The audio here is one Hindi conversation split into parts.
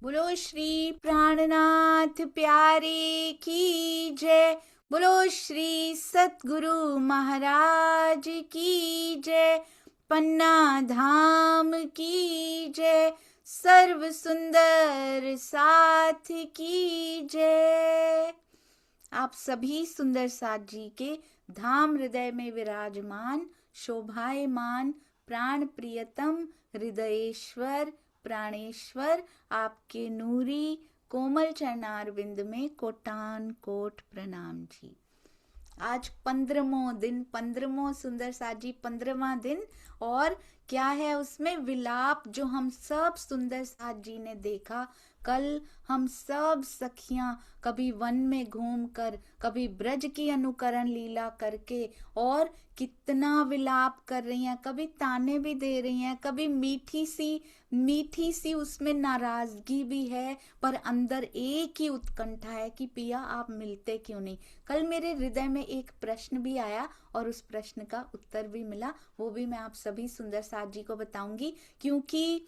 बोलो श्री प्राणनाथ प्यारे की जय। बोलो श्री सतगुरु महाराज की जय। पन्ना धाम की जय। सर्व सुंदर साथ की जय। आप सभी सुंदर साथ जी के धाम हृदय में विराजमान शोभायमान प्राण प्रियतम हृदयेश्वर प्राणेश्वर आपके नूरी कोमल चरणार बिंद में कोटान कोट प्रणाम जी। आज 15वां सुंदर साथ जी 15वां दिन। और क्या है उसमें विलाप जो हम सब सुंदर साथ जी ने देखा। कल हम सब सखियां कभी वन में घूमकर कभी ब्रज की अनुकरण लीला करके और कितना विलाप कर रही हैं, कभी ताने भी दे रही हैं, कभी मीठी सी उसमें नाराजगी भी है, पर अंदर एक ही उत्कंठा है कि पिया आप मिलते क्यों नहीं। कल मेरे हृदय में एक प्रश्न भी आया और उस प्रश्न का उत्तर भी मिला, वो भी मैं आप सभी सुंदर साथ जी को बताऊंगी। क्योंकि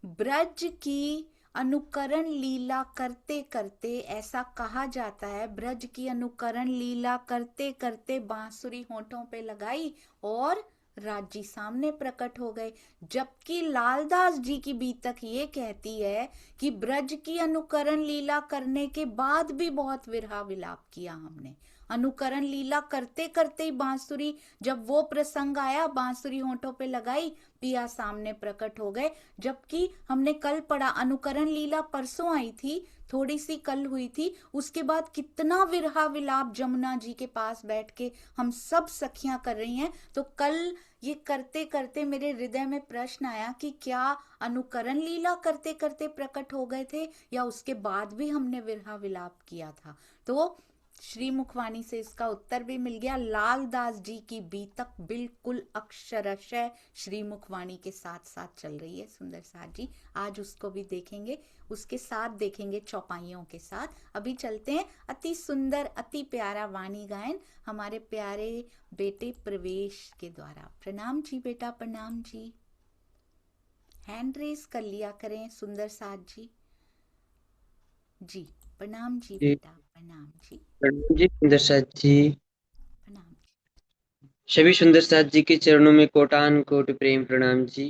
ब्रज की अनुकरण लीला करते करते ऐसा कहा जाता है, ब्रज की अनुकरण लीला करते करते बांसुरी होठों पे लगाई और राजी सामने प्रकट हो गए। जबकि लालदास जी की बीतक ये कहती है कि ब्रज की अनुकरण लीला करने के बाद भी बहुत विरहा विलाप किया हमने। अनुकरण लीला करते करते ही बांसुरी, जब वो प्रसंग आया बांसुरी होठों पे लगाई, पिया सामने प्रकट हो गए। जबकि हमने कल पढ़ा अनुकरण लीला परसों आई थी, थोड़ी सी कल हुई थी, उसके बाद कितना विरहा विलाप जमुना जी के पास बैठ के हम सब सखियां कर रही हैं। तो कल ये करते करते मेरे हृदय में प्रश्न आया कि क्या अनुकरण लीला करते करते प्रकट हो गए थे या उसके बाद भी हमने विरहा विलाप किया था। तो श्री मुखवाणी से इसका उत्तर भी मिल गया। लालदास जी की बीतक बिल्कुल अक्षरशः श्री मुखवाणी के साथ साथ चल रही है सुंदर साथ जी। आज उसको भी देखेंगे, उसके साथ देखेंगे चौपाइयों के साथ। अभी चलते हैं अति सुंदर अति प्यारा वाणी गायन हमारे प्यारे बेटे प्रवेश के द्वारा। प्रणाम जी बेटा, प्रणाम जी। हैंड रेस कर लिया करें सुंदर साथ जी। जी प्रणाम जी जी बेटा, प्रणाम जी। प्रणाम जी सुंदर साथ जी। प्रणाम जी। सभी सुंदर साथ जी के चरणों में कोटान कोट प्रेम प्रणाम जी।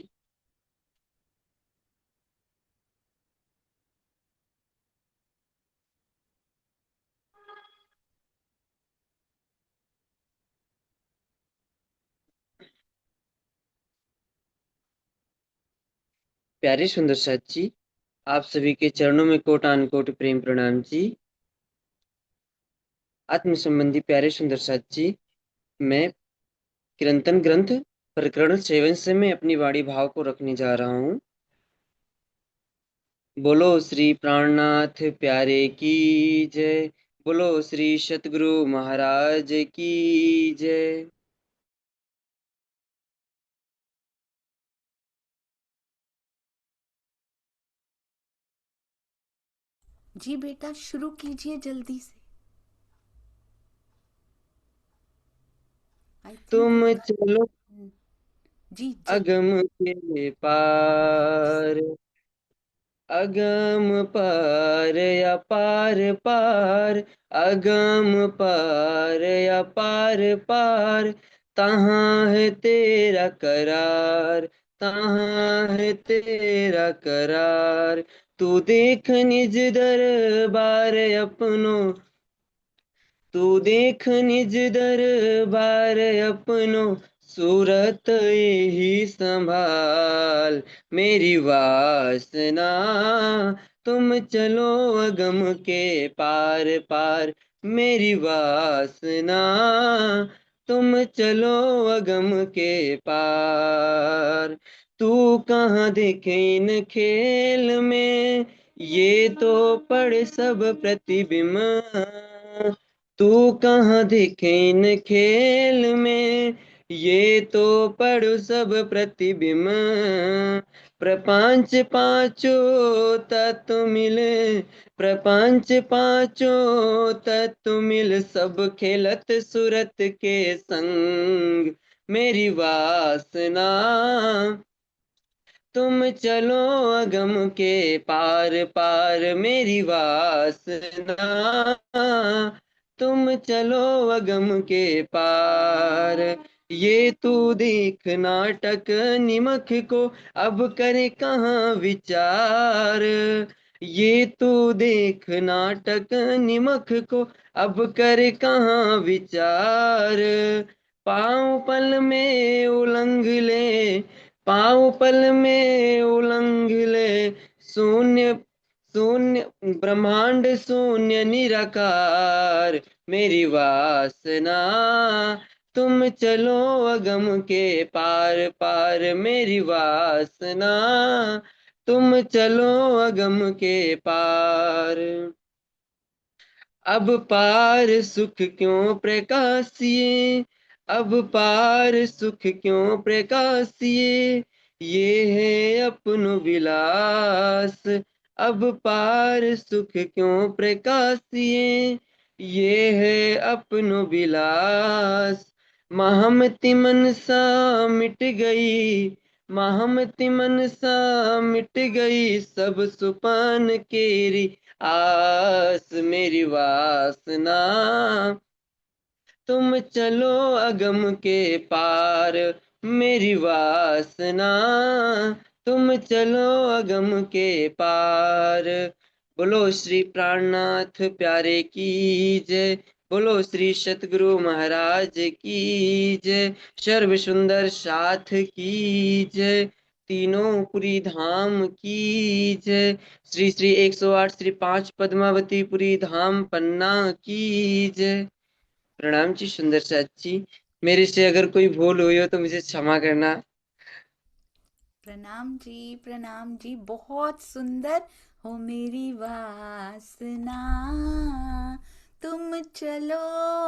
प्यारे सुंदर साथ जी, आप सभी के चरणों में कोटान कोट प्रेम प्रणाम जी। आत्म संबंधी प्यारे सुंदर साथ जी, मैं किरंतन ग्रंथ प्रकरण 7 से मैं अपनी वाणी भाव को रखने जा रहा हूँ। बोलो श्री प्राणनाथ प्यारे की जय। बोलो श्री सतगुरु महाराज की जय। जी बेटा शुरू कीजिए जल्दी से। आई थिंक तुम उनका चलो जी जल्दी। अगम के पार, अगम पार या पार पार, अगम पार या पार पार, तहाँ है तेरा करार, तहाँ है तेरा करार। तू देख निज दरबार अपनो, तू देख निज दरबार अपनो, सूरत ही संभाल मेरी वासना। तुम चलो अगम के पार पार, मेरी वासना। तुम चलो अगम के पार। तू कहाँ देखे इन खेल में, ये तो पढ़ सब प्रतिबिंब। तू कहाँ दिखे इन खेल में, ये तो पढ़ो सब प्रतिबिंब। प्रपंच पांचों तत्व मिले, प्रपंच पांचों तत्व मिल, सब खेलत सूरत के संग मेरी वासना। तुम चलो अगम के पार पार मेरी वासना, तुम चलो अगम के पार। ये तू देख नाटक निमक को अब करे कहाँ विचार, ये तू देख नाटक निमक को अब करे कहाँ विचार। पाँव पल में उलंघ ले, पाँव पल में उलंघ ले, शून्य शून्य ब्रह्मांड शून्य निराकार मेरी वासना। तुम चलो अगम के पार पार मेरी वासना, तुम चलो अगम के पार। अब पार सुख क्यों प्रकाशिए, अब पार सुख क्यों प्रकाशिए, ये है अपनो विलास। अब पार सुख क्यों प्रकाशिए, ये है अपनो विलास। महमति मनसा मिट गई, महमति मनसा मिट गई, सब सुपान केरी आस मेरी वासना। तुम चलो अगम के पार मेरी वासना, तुम चलो अगम के पार। बोलो श्री प्राणनाथ प्यारे की जय, बोलो श्री सतगुरु महाराज की जय, सर्व सुंदर साथ की जय, तीनों पुरी धाम की जय, श्री श्री 108 श्री 5 पद्मावती पुरी धाम पन्ना की जय। प्रणाम जी सुंदर साथ जी, मेरे से अगर कोई भूल हुई हो तो मुझे क्षमा करना। प्रणाम जी, बहुत सुंदर। हो मेरी वासना, तुम चलो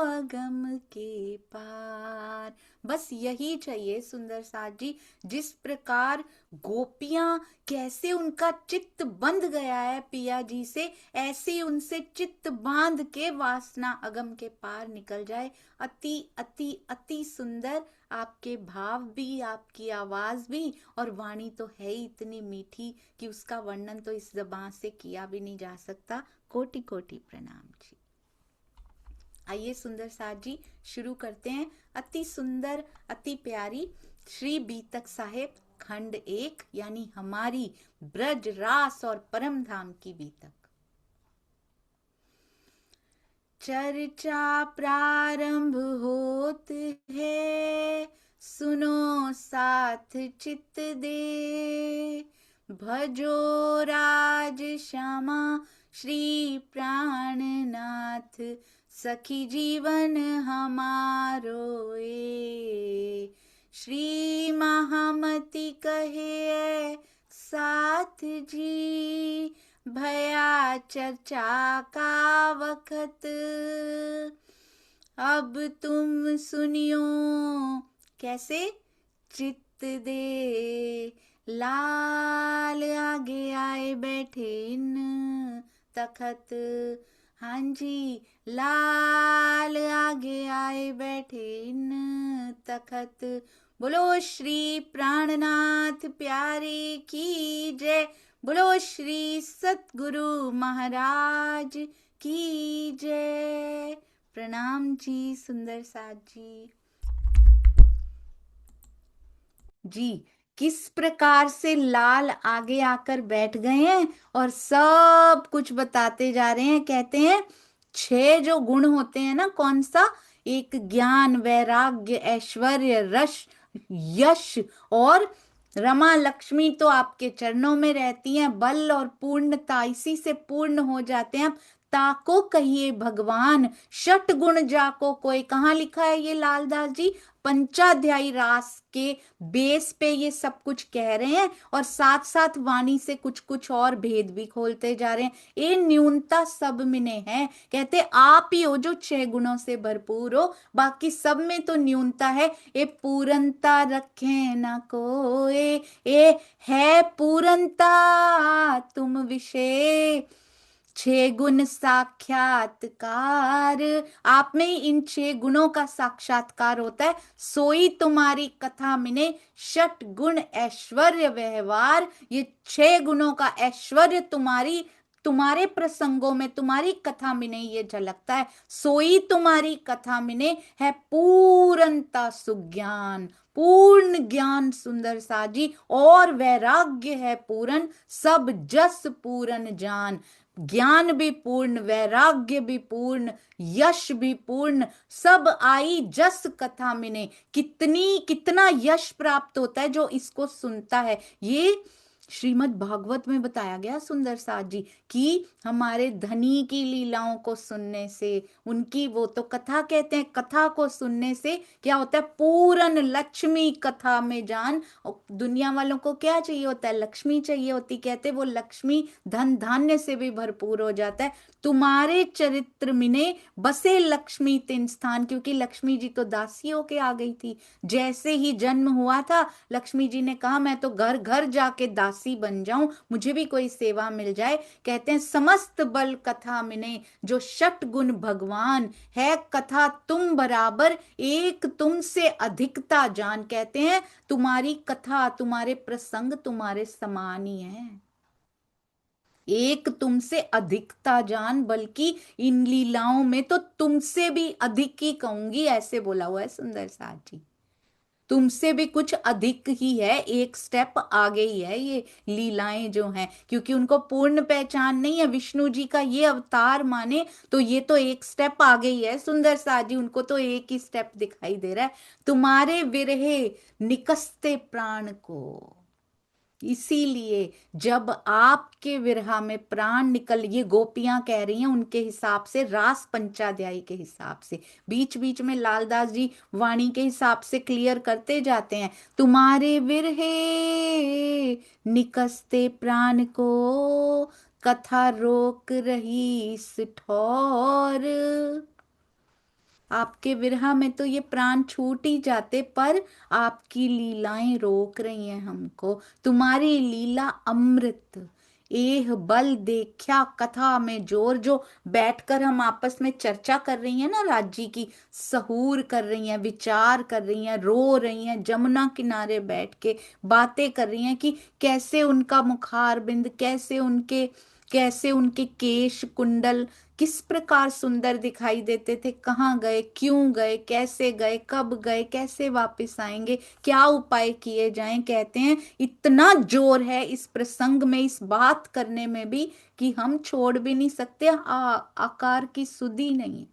अगम के पार। बस यही चाहिए सुंदर साथ जी। जिस प्रकार गोपियां, कैसे उनका चित्त बंध गया है पिया जी से, ऐसे ही उनसे चित्त बांध के वासना अगम के पार निकल जाए। अति अति अति सुंदर आपके भाव भी, आपकी आवाज भी, और वाणी तो है ही इतनी मीठी कि उसका वर्णन तो इस जबान से किया भी नहीं जा सकता। कोटि कोटि प्रणाम जी। आइए सुंदर साथ जी शुरू करते हैं। अति सुंदर, अति प्यारी श्री बीतक साहेब खंड 1, यानी हमारी ब्रज रास और परम धाम की बीतक। चर्चा प्रारंभ होत है, सुनो साथ चित्त दे, भजो राज श्यामा श्री प्राणनाथ, सखी जीवन हमारो ए। श्री महामति कहे साथ जी, भया चर्चा का वक्त, अब तुम सुनियो कैसे चित्त दे। लाल आगे आए बैठे इन तखत, हाँ जी, लाल आगे आए बैठे इन तखत। बोलो श्री प्राणनाथ प्यारे की जय, बोलो श्री सतगुरु महाराज की जय। प्रणाम जी सुंदर साथ जी। जी, किस प्रकार से लाल आगे आकर बैठ गए हैं और सब कुछ बताते जा रहे हैं। कहते हैं 6 जो गुण होते हैं ना, कौन सा? एक ज्ञान, वैराग्य, ऐश्वर्य, रस, यश और रमा लक्ष्मी तो आपके चरणों में रहती हैं। बल और पूर्णता इसी से पूर्ण हो जाते हैं। ताको कहिए भगवान, षट गुण जाको कोई। कहाँ लिखा है ये लालदास जी? पंचाध्यायी रास के बेस पे ये सब कुछ कह रहे हैं, और साथ साथ वाणी से कुछ कुछ और भेद भी खोलते जा रहे हैं। ये न्यूनता सब में है। कहते आप ही हो जो 6 गुणों से भरपूर हो, बाकी सब में तो न्यूनता है। ये पूरनता रखे ना कोई, ये है पूरनता तुम विषय, छह गुण साक्षात्कार, आप में ही इन छह गुणों का साक्षात्कार होता है। सोई तुम्हारी कथा मिने षट गुण ऐश्वर्य व्यवहार, ये छह गुणों का ऐश्वर्य तुम्हारी, तुम्हारे प्रसंगों में, तुम्हारी कथा में नहीं ये झलकता है। सोई तुम्हारी कथा में ने है पूर्णता सुज्ञान, पूर्ण ज्ञान सुंदर साजी, और वैराग्य है पूर्ण, सब जस पूर्ण जान। ज्ञान भी पूर्ण, वैराग्य भी पूर्ण, यश भी पूर्ण, सब आई जस कथा में ने। कितनी कितना यश प्राप्त होता है जो इसको सुनता है। ये श्रीमद् भागवत में बताया गया सुंदर साथ जी कि हमारे धनी की लीलाओं को सुनने से, उनकी वो तो कथा कहते हैं, कथा को सुनने से क्या होता है, पूर्ण लक्ष्मी कथा में जान। और दुनिया वालों को क्या चाहिए होता है, लक्ष्मी चाहिए होती, कहते वो लक्ष्मी धन धान्य से भी भरपूर हो जाता है। तुम्हारे चरित्र में बसे लक्ष्मी तीन स्थान, क्योंकि लक्ष्मी जी तो दासी होके आ गई थी। जैसे ही जन्म हुआ था लक्ष्मी जी ने कहा मैं तो घर घर जाके दासी बन जाऊं, मुझे भी कोई सेवा मिल जाए। कहते हैं समस्त बल कथा मिने, जो षट गुण भगवान है कथा तुम बराबर, एक तुमसे अधिकता जान। कहते हैं तुम्हारी कथा, तुम्हारे प्रसंग तुम्हारे समान ही है, एक तुमसे अधिकता जान, बल्कि इन लीलाओं में तो तुमसे भी अधिक ही कहूंगी, ऐसे बोला हुआ है सुंदर साथ जी। तुमसे भी कुछ अधिक ही है, एक स्टेप आगे ही है ये लीलाएं जो हैं, क्योंकि उनको पूर्ण पहचान नहीं है विष्णु जी का ये अवतार माने, तो ये तो एक स्टेप आगे ही है सुंदर सा जी, उनको तो एक ही स्टेप दिखाई दे रहा है। तुम्हारे विरहे निकसते प्राण को, इसीलिए जब आपके विरहा में प्राण निकल, ये गोपियां कह रही हैं उनके हिसाब से, रास पंचाध्यायी के हिसाब से, बीच बीच में लालदास जी वाणी के हिसाब से क्लियर करते जाते हैं। तुम्हारे विरहे निकसते प्राण को, कथा रोक रही सिठौर। आपके विरहा में तो ये प्राण छूट ही जाते, पर आपकी लीलाएं रोक रही हैं हमको। तुम्हारी लीला अमृत, एह बल देखा कथा में जोर, जो बैठकर हम आपस में चर्चा कर रही हैं ना राज्य की, सहूर कर रही हैं, विचार कर रही हैं, रो रही हैं, जमुना किनारे बैठ के बातें कर रही हैं कि कैसे उनका मुखार बिंद, कैसे उनके केश कुंडल किस प्रकार सुंदर दिखाई देते थे, कहाँ गए, क्यों गए, कैसे गए, कब गए, कैसे वापस आएंगे, क्या उपाय किए जाएं। कहते हैं इतना जोर है इस प्रसंग में, इस बात करने में भी, कि हम छोड़ भी नहीं सकते, आकार की सुधि नहीं।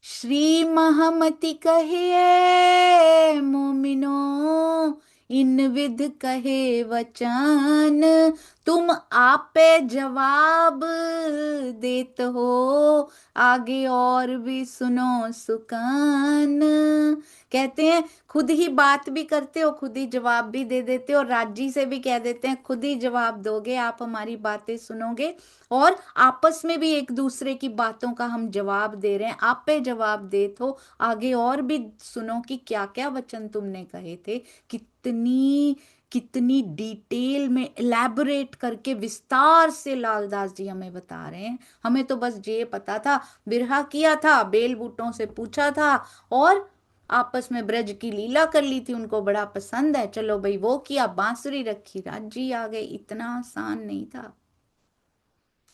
श्री महामति कहे मोमिनो, इन विध कहे वचन, तुम आपे जवाब देत हो, आगे और भी सुनो सुकान। कहते हैं खुद ही बात भी करते हो, खुद ही जवाब भी दे देते हो, राजी से भी कह देते हैं खुद ही जवाब दोगे, आप हमारी बातें सुनोगे, और आपस में भी एक दूसरे की बातों का हम जवाब दे रहे हैं, आप पे जवाब दे तो आगे और भी सुनो कि क्या क्या वचन तुमने कहे थे। कितनी कितनी डिटेल में इलेबोरेट करके विस्तार से लालदास जी हमें बता रहे हैं। हमें तो बस ये पता था, बिरहा किया था, बेल बूटों से पूछा था, और आपस में ब्रज की लीला कर ली थी, उनको बड़ा पसंद है, चलो भाई वो किया, बांसुरी रखी, राज्य आ गए। इतना आसान नहीं था,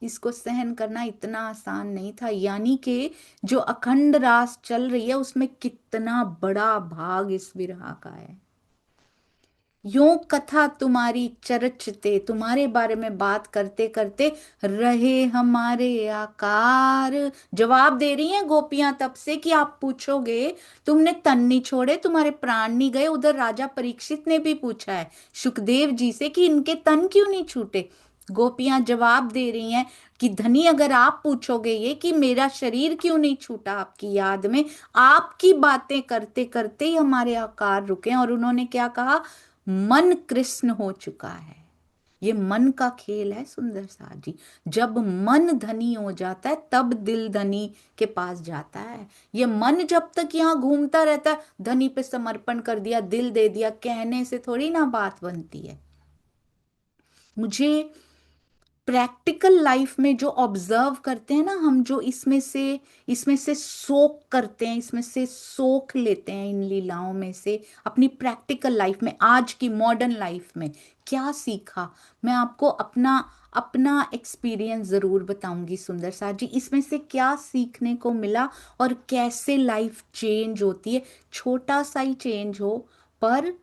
इसको सहन करना इतना आसान नहीं था। यानी कि जो अखंड रास चल रही है उसमें कितना बड़ा भाग इस विरहा का है। यूं कथा तुम्हारी चरचते, तुम्हारे बारे में बात करते करते रहे हमारे आकार। जवाब दे रही हैं गोपियां तब से कि आप पूछोगे, तुमने तन नहीं छोड़े, तुम्हारे प्राण नहीं गए। उधर राजा परीक्षित ने भी पूछा है सुखदेव जी से कि इनके तन क्यों नहीं छूटे। गोपियां जवाब दे रही हैं कि धनी अगर आप पूछोगे ये कि मेरा शरीर क्यों नहीं छूटा आपकी याद में, आपकी बातें करते करते ही हमारे आकार रुके। और उन्होंने क्या कहा, मन कृष्ण हो चुका है। ये मन का खेल है सुंदर सा जी, जब मन धनी हो जाता है तब दिल धनी के पास जाता है। ये मन जब तक यहाँ घूमता रहता है, धनी पे समर्पण कर दिया, दिल दे दिया, कहने से थोड़ी ना बात बनती है। मुझे प्रैक्टिकल लाइफ में जो ऑब्जर्व करते हैं ना हम, जो इसमें से सोख करते हैं, इसमें से सोख लेते हैं इन लीलाओं में से अपनी प्रैक्टिकल लाइफ में, आज की मॉडर्न लाइफ में क्या सीखा। मैं आपको अपना अपना एक्सपीरियंस जरूर बताऊंगी सुंदर साथ जी, इसमें से क्या सीखने को मिला और कैसे लाइफ चेंज होती है। छोटा सा ही चेंज हो, पर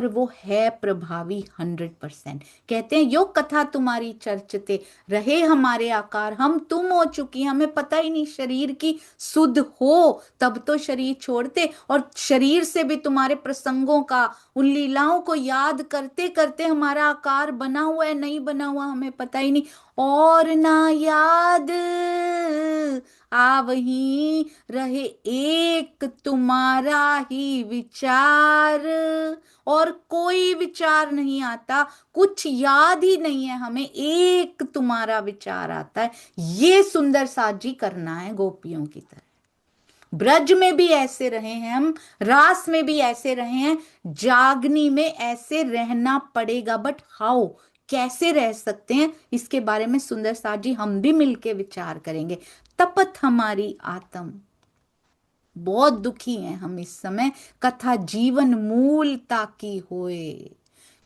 वो है प्रभावी 100%। कहते हैं यो कथा तुम्हारी चर्चते रहे हमारे आकार, हम तुम हो चुकी, हमें पता ही नहीं शरीर की सुध हो तब तो शरीर छोड़ते, और शरीर से भी तुम्हारे प्रसंगों का, उन लीलाओं को याद करते करते हमारा आकार बना हुआ है नहीं बना हुआ हमें पता ही नहीं। और ना याद आवही रहे एक तुम्हारा ही विचार, और कोई विचार नहीं आता, कुछ याद ही नहीं है हमें, एक तुम्हारा विचार आता है। ये सुंदर साथ जी करना है गोपियों की तरह। ब्रज में भी ऐसे रहे हैं हम, रास में भी ऐसे रहे हैं, जागनी में ऐसे रहना पड़ेगा। बट हाउ, कैसे रह सकते हैं, इसके बारे में सुंदर साथ जी हम भी मिलके विचार करेंगे। तपत हमारी आत्म, बहुत दुखी हैं हम इस समय, कथा जीवन मूलता की होए,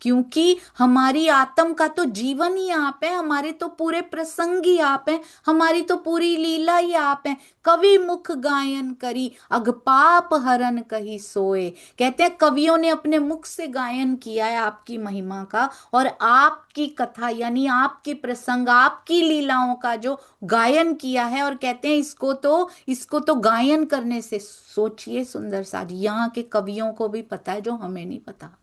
क्योंकि हमारी आत्म का तो जीवन ही आप है, हमारे तो पूरे प्रसंग ही आप हैं, हमारी तो पूरी लीला ही आप हैं। कवि मुख गायन करी अगपाप हरन कही सोए। कहते हैं कवियों ने अपने मुख से गायन किया है आपकी महिमा का, और आपकी कथा यानी आपके प्रसंग, आपकी लीलाओं का जो गायन किया है, और कहते हैं इसको तो गायन करने से, सोचिए सुंदर सा जी, यहाँ के कवियों को भी पता है जो हमें नहीं पता,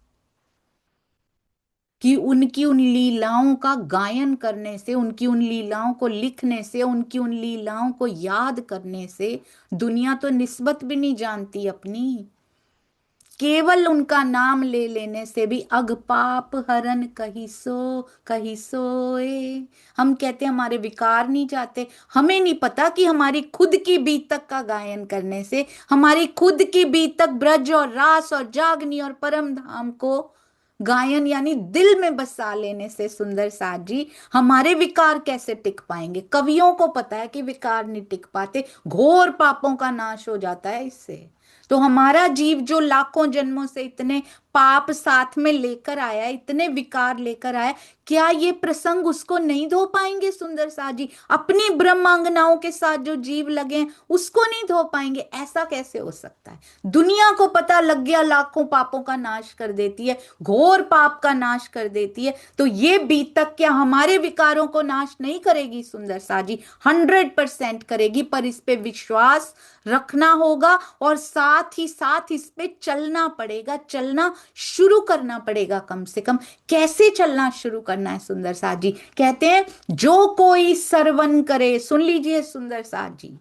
कि उनकी उन लीलाओं का गायन करने से, उनकी उन लीलाओं को लिखने से, उनकी उन लीलाओं को याद करने से दुनिया तो निस्बत भी नहीं जानती अपनी। केवल उनका नाम ले लेने से भी अग पाप हरन कही सोए। हम कहते हैं हमारे विकार नहीं जाते, हमें नहीं पता कि हमारी खुद की बीतक का गायन करने से, हमारी खुद की बीतक ब्रज और रास और जागनी और परम धाम को गायन यानी दिल में बसा लेने से सुंदर साथ जी हमारे विकार कैसे टिक पाएंगे। कवियों को पता है कि विकार नहीं टिक पाते, घोर पापों का नाश हो जाता है इससे। तो हमारा जीव जो लाखों जन्मों से इतने पाप साथ में लेकर आया, इतने विकार लेकर आया, क्या ये प्रसंग उसको नहीं धो पाएंगे सुंदर साथ जी। अपनी ब्रह्मांगनाओं के साथ जो जीव लगे हैं उसको नहीं धो पाएंगे, ऐसा कैसे हो सकता है। दुनिया को पता लग गया लाखों पापों का नाश कर देती है, घोर पाप का नाश कर देती है, तो ये बीतक क्या हमारे विकारों को नाश नहीं करेगी सुंदर साथ जी। 100% करेगी, पर इस पे विश्वास रखना होगा, और साथ ही साथ इस पे चलना पड़ेगा, चलना शुरू करना पड़ेगा कम से कम। कैसे चलना शुरू करना है सुंदर साथ जी, कहते हैं जो कोई सरवन करे, सुन लीजिए सुंदर साथ जी,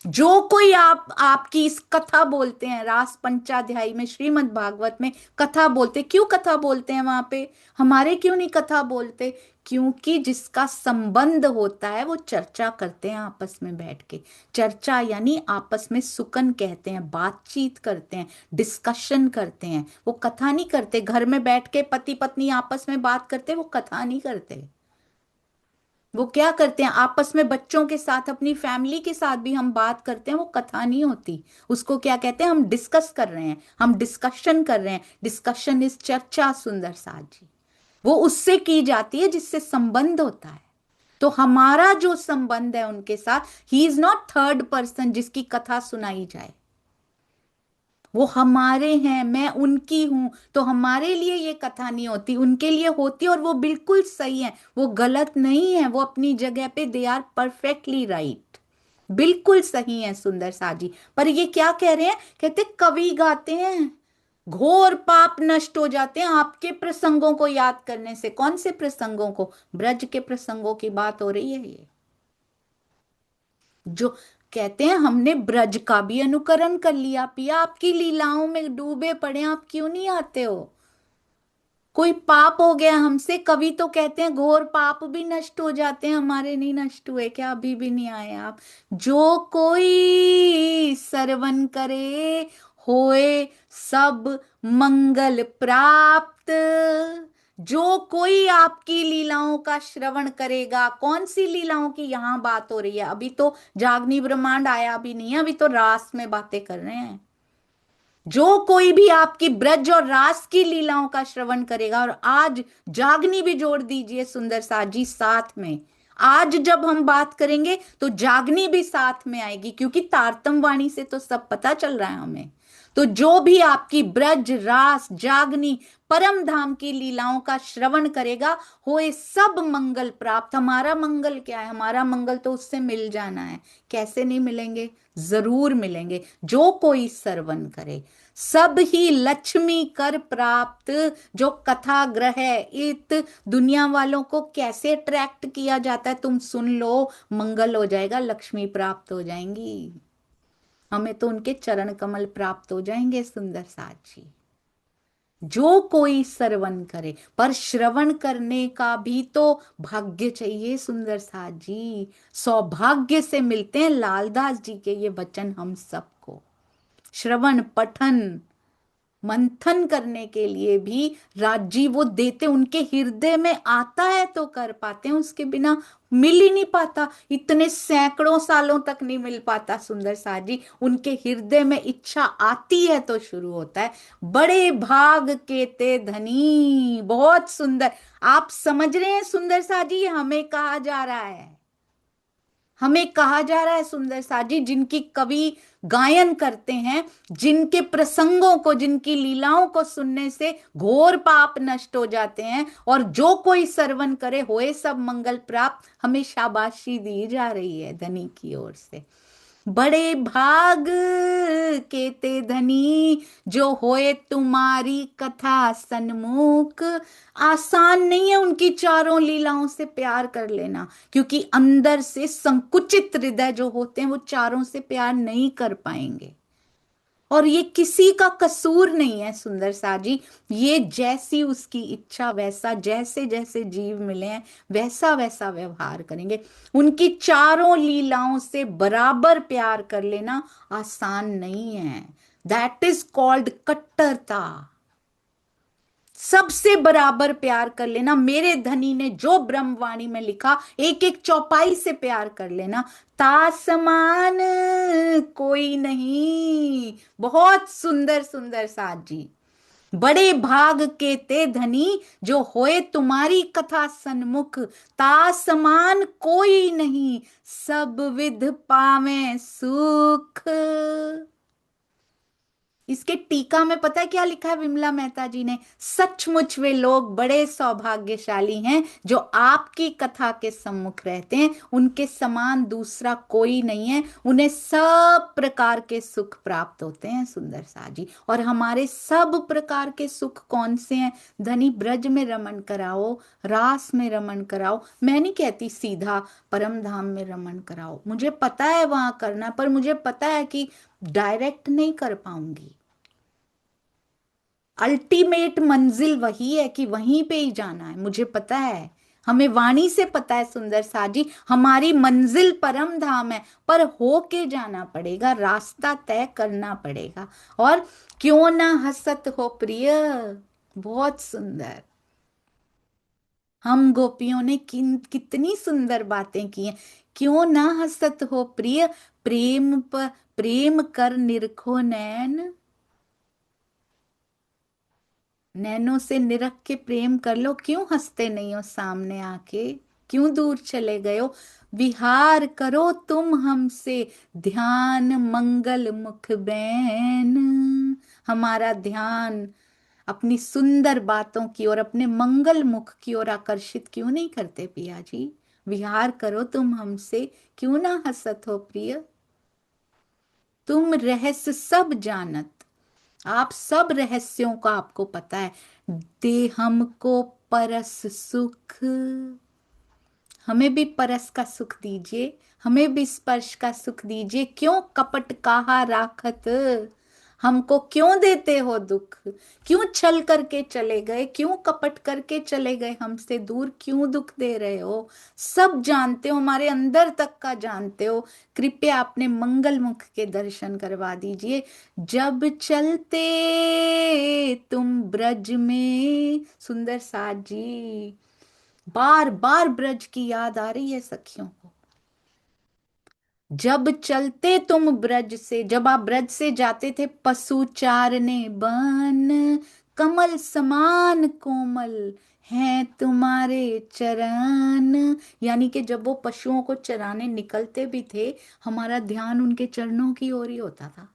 जो कोई आपकी इस कथा बोलते हैं, रास पंचाध्यायी में श्रीमद् भागवत में कथा बोलते, क्यों कथा बोलते हैं वहां पे, हमारे क्यों नहीं कथा बोलते, क्योंकि जिसका संबंध होता है वो चर्चा करते हैं आपस में बैठ के। चर्चा यानी आपस में सुकन कहते हैं, बातचीत करते हैं, डिस्कशन करते हैं, वो कथा नहीं करते। घर में बैठ के पति पत्नी आपस में बात करते, वो कथा नहीं करते। वो क्या करते हैं आपस में, बच्चों के साथ, अपनी फैमिली के साथ भी हम बात करते हैं, वो कथा नहीं होती। उसको क्या कहते हैं, हम डिस्कस कर रहे हैं, हम डिस्कशन कर रहे हैं। डिस्कशन इज चर्चा सुंदर साथ जी, वो उससे की जाती है जिससे संबंध होता है। तो हमारा जो संबंध है उनके साथ, he is not third person जिसकी कथा सुनाई जाए, वो हमारे हैं, मैं उनकी हूं, तो हमारे लिए ये कथा नहीं होती, उनके लिए होती, और वो बिल्कुल सही है, वो गलत नहीं है, वो अपनी जगह पे दे आर परफेक्टली राइट, बिल्कुल सही है सुंदर साजी। पर ये क्या कह रहे हैं, कहते कवि गाते हैं घोर पाप नष्ट हो जाते हैं आपके प्रसंगों को याद करने से। कौन से प्रसंगों को, ब्रज के प्रसंगों की बात हो रही है ये, जो कहते हैं हमने ब्रज का भी अनुकरण कर लिया, पिया आपकी लीलाओं में डूबे पड़े, आप क्यों नहीं आते हो। कोई पाप हो गया हमसे, कवि तो कहते हैं घोर पाप भी नष्ट हो जाते हैं, हमारे नहीं नष्ट हुए क्या, अभी भी नहीं आए आप। जो कोई सरवन करे होए सब मंगल प्राप्त, जो कोई आपकी लीलाओं का श्रवण करेगा। कौन सी लीलाओं की यहां बात हो रही है? अभी तो जागनी ब्रह्मांड आया भी नहीं है, अभी तो रास में बातें कर रहे हैं। जो कोई भी आपकी ब्रज और रास की लीलाओं का श्रवण करेगा, और आज जागनी भी जोड़ दीजिए सुंदर साथ जी साथ में। आज जब हम बात करेंगे तो जागनी भी साथ में आएगी, क्योंकि तारतम वाणी से तो सब पता चल रहा है हमें। तो जो भी आपकी ब्रज रास जागनी परम धाम की लीलाओं का श्रवण करेगा, होए सब मंगल प्राप्त। हमारा मंगल क्या है? हमारा मंगल तो उससे मिल जाना है। कैसे नहीं मिलेंगे? जरूर मिलेंगे। जो कोई श्रवण करे सब ही लक्ष्मी कर प्राप्त। जो कथा ग्रह इत दुनिया वालों को कैसे अट्रैक्ट किया जाता है, तुम सुन लो। मंगल हो जाएगा, लक्ष्मी प्राप्त हो जाएंगी, हमें तो उनके चरण कमल प्राप्त हो जाएंगे सुंदर साथ जी। जो कोई श्रवण करे, पर श्रवण करने का भी तो भाग्य चाहिए सुंदर साथ जी। सौभाग्य से मिलते हैं लालदास जी के ये वचन हम सबको। श्रवण पठन मंथन करने के लिए भी राजी वो देते, उनके हृदय में आता है तो कर पाते हैं, उसके बिना मिल ही नहीं पाता। इतने सैकड़ों सालों तक नहीं मिल पाता सुंदर साथ जी। उनके हृदय में इच्छा आती है तो शुरू होता है। बड़े भाग के ते धनी। बहुत सुंदर। आप समझ रहे हैं सुंदर साथ जी, ये हमें कहा जा रहा है। हमें कहा जा रहा है सुंदर साथ जी, जिनकी कवि गायन करते हैं, जिनके प्रसंगों को, जिनकी लीलाओं को सुनने से घोर पाप नष्ट हो जाते हैं, और जो कोई श्रवण करे होए सब मंगल प्राप्त, हमें शाबाशी दी जा रही है धनी की ओर से। बड़े भाग के ते धनी, जो होए तुम्हारी कथा सन्मुख। आसान नहीं है उनकी चारों लीलाओं से प्यार कर लेना, क्योंकि अंदर से संकुचित हृदय जो होते हैं वो चारों से प्यार नहीं कर पाएंगे। और ये किसी का कसूर नहीं है सुंदर सा जी। ये जैसी उसकी इच्छा, वैसा जैसे जैसे जीव मिले हैं वैसा वैसा व्यवहार करेंगे। उनकी चारों लीलाओं से बराबर प्यार कर लेना आसान नहीं है। दैट इज कॉल्ड कट्टरता। सबसे बराबर प्यार कर लेना। मेरे धनी ने जो ब्रह्मवाणी में लिखा, एक एक चौपाई से प्यार कर लेना। तासमान कोई नहीं। बहुत सुंदर सुंदर साथ जी। बड़े भाग के ते धनी, जो होए तुम्हारी कथा सन्मुख। तासमान कोई नहीं, सब विध पावे सुख। इसके टीका में पता है क्या लिखा है विमला मेहता जी ने? सचमुच वे लोग बड़े सौभाग्यशाली हैं जो आपकी कथा के सम्मुख रहते हैं। उनके समान दूसरा कोई नहीं है। उन्हें सब प्रकार के सुख प्राप्त होते हैं सुंदर सा जी। और हमारे सब प्रकार के सुख कौन से हैं? धनी ब्रज में रमन कराओ, रास में रमन कराओ। मैं नहीं कहती सीधा परम धाम में रमन कराओ, मुझे पता है वहां करना, पर मुझे पता है कि डायरेक्ट नहीं कर पाऊंगी। अल्टीमेट मंजिल वही है कि वहीं पे ही जाना है, मुझे पता है। हमें वाणी से पता है सुंदर साजी, हमारी मंजिल परम धाम है, पर होके जाना पड़ेगा, रास्ता तय करना पड़ेगा। और क्यों ना हसत हो प्रिय। बहुत सुंदर। हम गोपियों ने कितनी सुंदर बातें की हैं। क्यों ना हसत हो प्रिय, प्रेम कर निरखो नैन। नैनों से निरख के प्रेम कर लो। क्यों हंसते नहीं हो सामने आके? क्यों दूर चले गए हो? विहार करो तुम हमसे, ध्यान मंगल मुख बैन। हमारा ध्यान अपनी सुंदर बातों की ओर, अपने मंगल मुख की ओर आकर्षित क्यों नहीं करते पिया जी? विहार करो तुम हमसे, क्यों ना हंसत हो प्रिय। तुम रहस्य सब जानत, आप सब रहस्यों का आपको पता है। दे हमको परस सुख, हमें भी परस का सुख दीजिए, हमें भी स्पर्श का सुख दीजिए। क्यों कपट कहा राखत, हमको क्यों देते हो दुख, क्यों छल करके चले गए, क्यों कपट करके चले गए, हमसे दूर क्यों दुख दे रहे हो। सब जानते हो, हमारे अंदर तक का जानते हो। कृपया अपने मंगल मुख के दर्शन करवा दीजिए। जब चलते तुम ब्रज में, सुंदर साज जी, बार बार ब्रज की याद आ रही है सखियों को। जब चलते तुम ब्रज से, जब आप ब्रज से जाते थे, पशु चारने बन, कमल समान कोमल हैं तुम्हारे चरण। यानी कि जब वो पशुओं को चराने निकलते भी थे, हमारा ध्यान उनके चरणों की ओर ही होता था।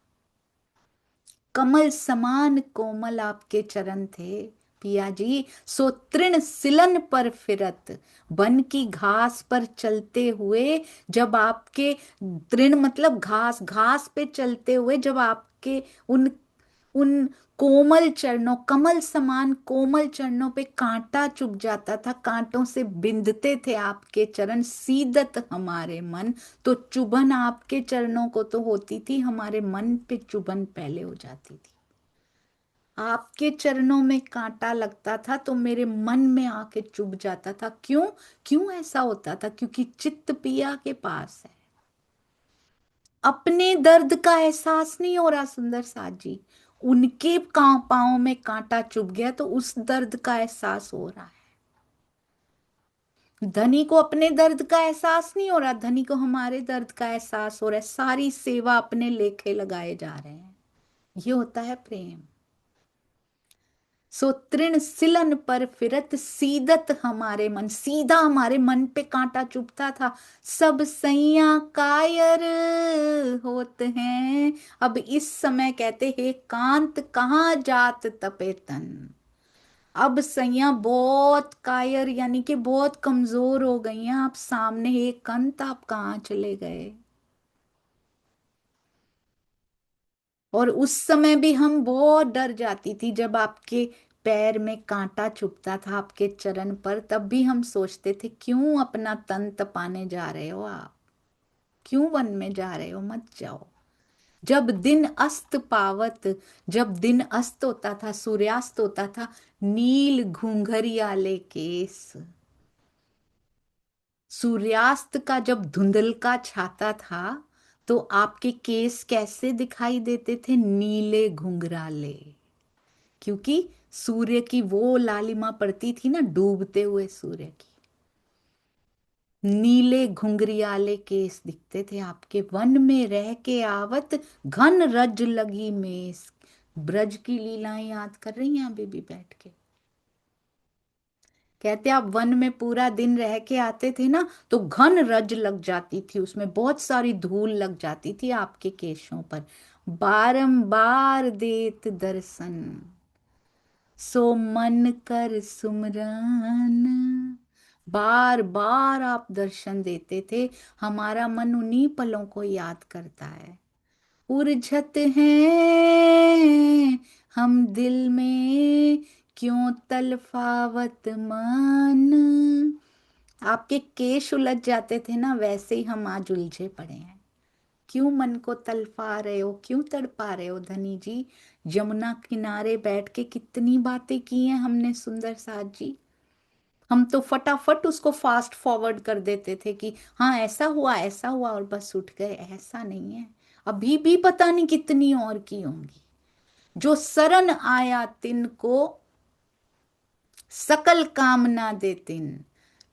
कमल समान कोमल आपके चरण थे पिया जी। सो तृण सिलन पर फिरत, वन की घास पर चलते हुए, जब आपके, तृण मतलब घास, घास पे चलते हुए जब आपके उन उन कोमल चरणों, कमल समान कोमल चरणों पे कांटा चुभ जाता था, कांटों से बिंधते थे आपके चरण, सीदत हमारे मन। तो चुभन आपके चरणों को तो होती थी, हमारे मन पे चुभन पहले हो जाती थी। आपके चरणों में कांटा लगता था तो मेरे मन में आके चुभ जाता था। क्यों, क्यों ऐसा होता था? क्योंकि चित्त पिया के पास है। अपने दर्द का एहसास नहीं हो रहा सुंदर साथ जी, उनके पांव में कांटा चुभ गया तो उस दर्द का एहसास हो रहा है। धनी को अपने दर्द का एहसास नहीं हो रहा, धनी को हमारे दर्द का एहसास हो रहा है। सारी सेवा अपने लेखे लगाए जा रहे हैं। ये होता है प्रेम। सो तृण सिलन पर फिरत, सीदत हमारे मन, सीधा हमारे मन पे कांटा चुभता था। सब सैया कायर होते हैं। अब इस समय कहते हे कांत कहाँ जात तपे तन। अब सैया बहुत कायर यानी कि बहुत कमजोर हो गई हैं आप, सामने हे कंत आप कहाँ चले गए। और उस समय भी हम बहुत डर जाती थी जब आपके पैर में कांटा चुभता था आपके चरण पर, तब भी हम सोचते थे क्यों अपना तन तपाने जा रहे हो आप, क्यों वन में जा रहे हो, मत जाओ। जब दिन अस्त पावत, जब दिन अस्त होता था, सूर्यास्त होता था, नील घुंघरियाले केस, सूर्यास्त का जब धुंधल का छाता था तो आपके केस कैसे दिखाई देते थे, नीले घुंघराले। क्योंकि सूर्य की वो लालिमा पड़ती थी ना, डूबते हुए सूर्य की। नीले घुंघरियाले केस दिखते थे आपके, वन में रह के आवत घन रज लगी मेस। ब्रज की लीलाएं याद कर रही हैं अभी भी बैठ के। कहते आप वन में पूरा दिन रह के आते थे ना तो घन रज लग जाती थी, उसमें बहुत सारी धूल लग जाती थी आपके केशों पर। बारंबार देत दर्शन, सो मन कर सुमरन। बार बार आप दर्शन देते थे, हमारा मन उन्हीं पलों को याद करता है। उलझत हैं हम दिल में, क्यों तलफावत मन। आपके केश उलझ जाते थे ना, वैसे ही हम आज उलझे पड़े हैं। क्यों मन को तलफा रहे हो, क्यों तड़पा रहे हो धनी जी। यमुना किनारे बैठ के कितनी बातें की हैं हमने सुंदर साथ जी। हम तो फटाफट उसको फास्ट फॉरवर्ड कर देते थे कि हाँ ऐसा हुआ और बस उठ गए। ऐसा नहीं है, अभी भी पता नहीं कितनी और की होंगी। जो शरण आया तिनको सकल कामना दे तिन,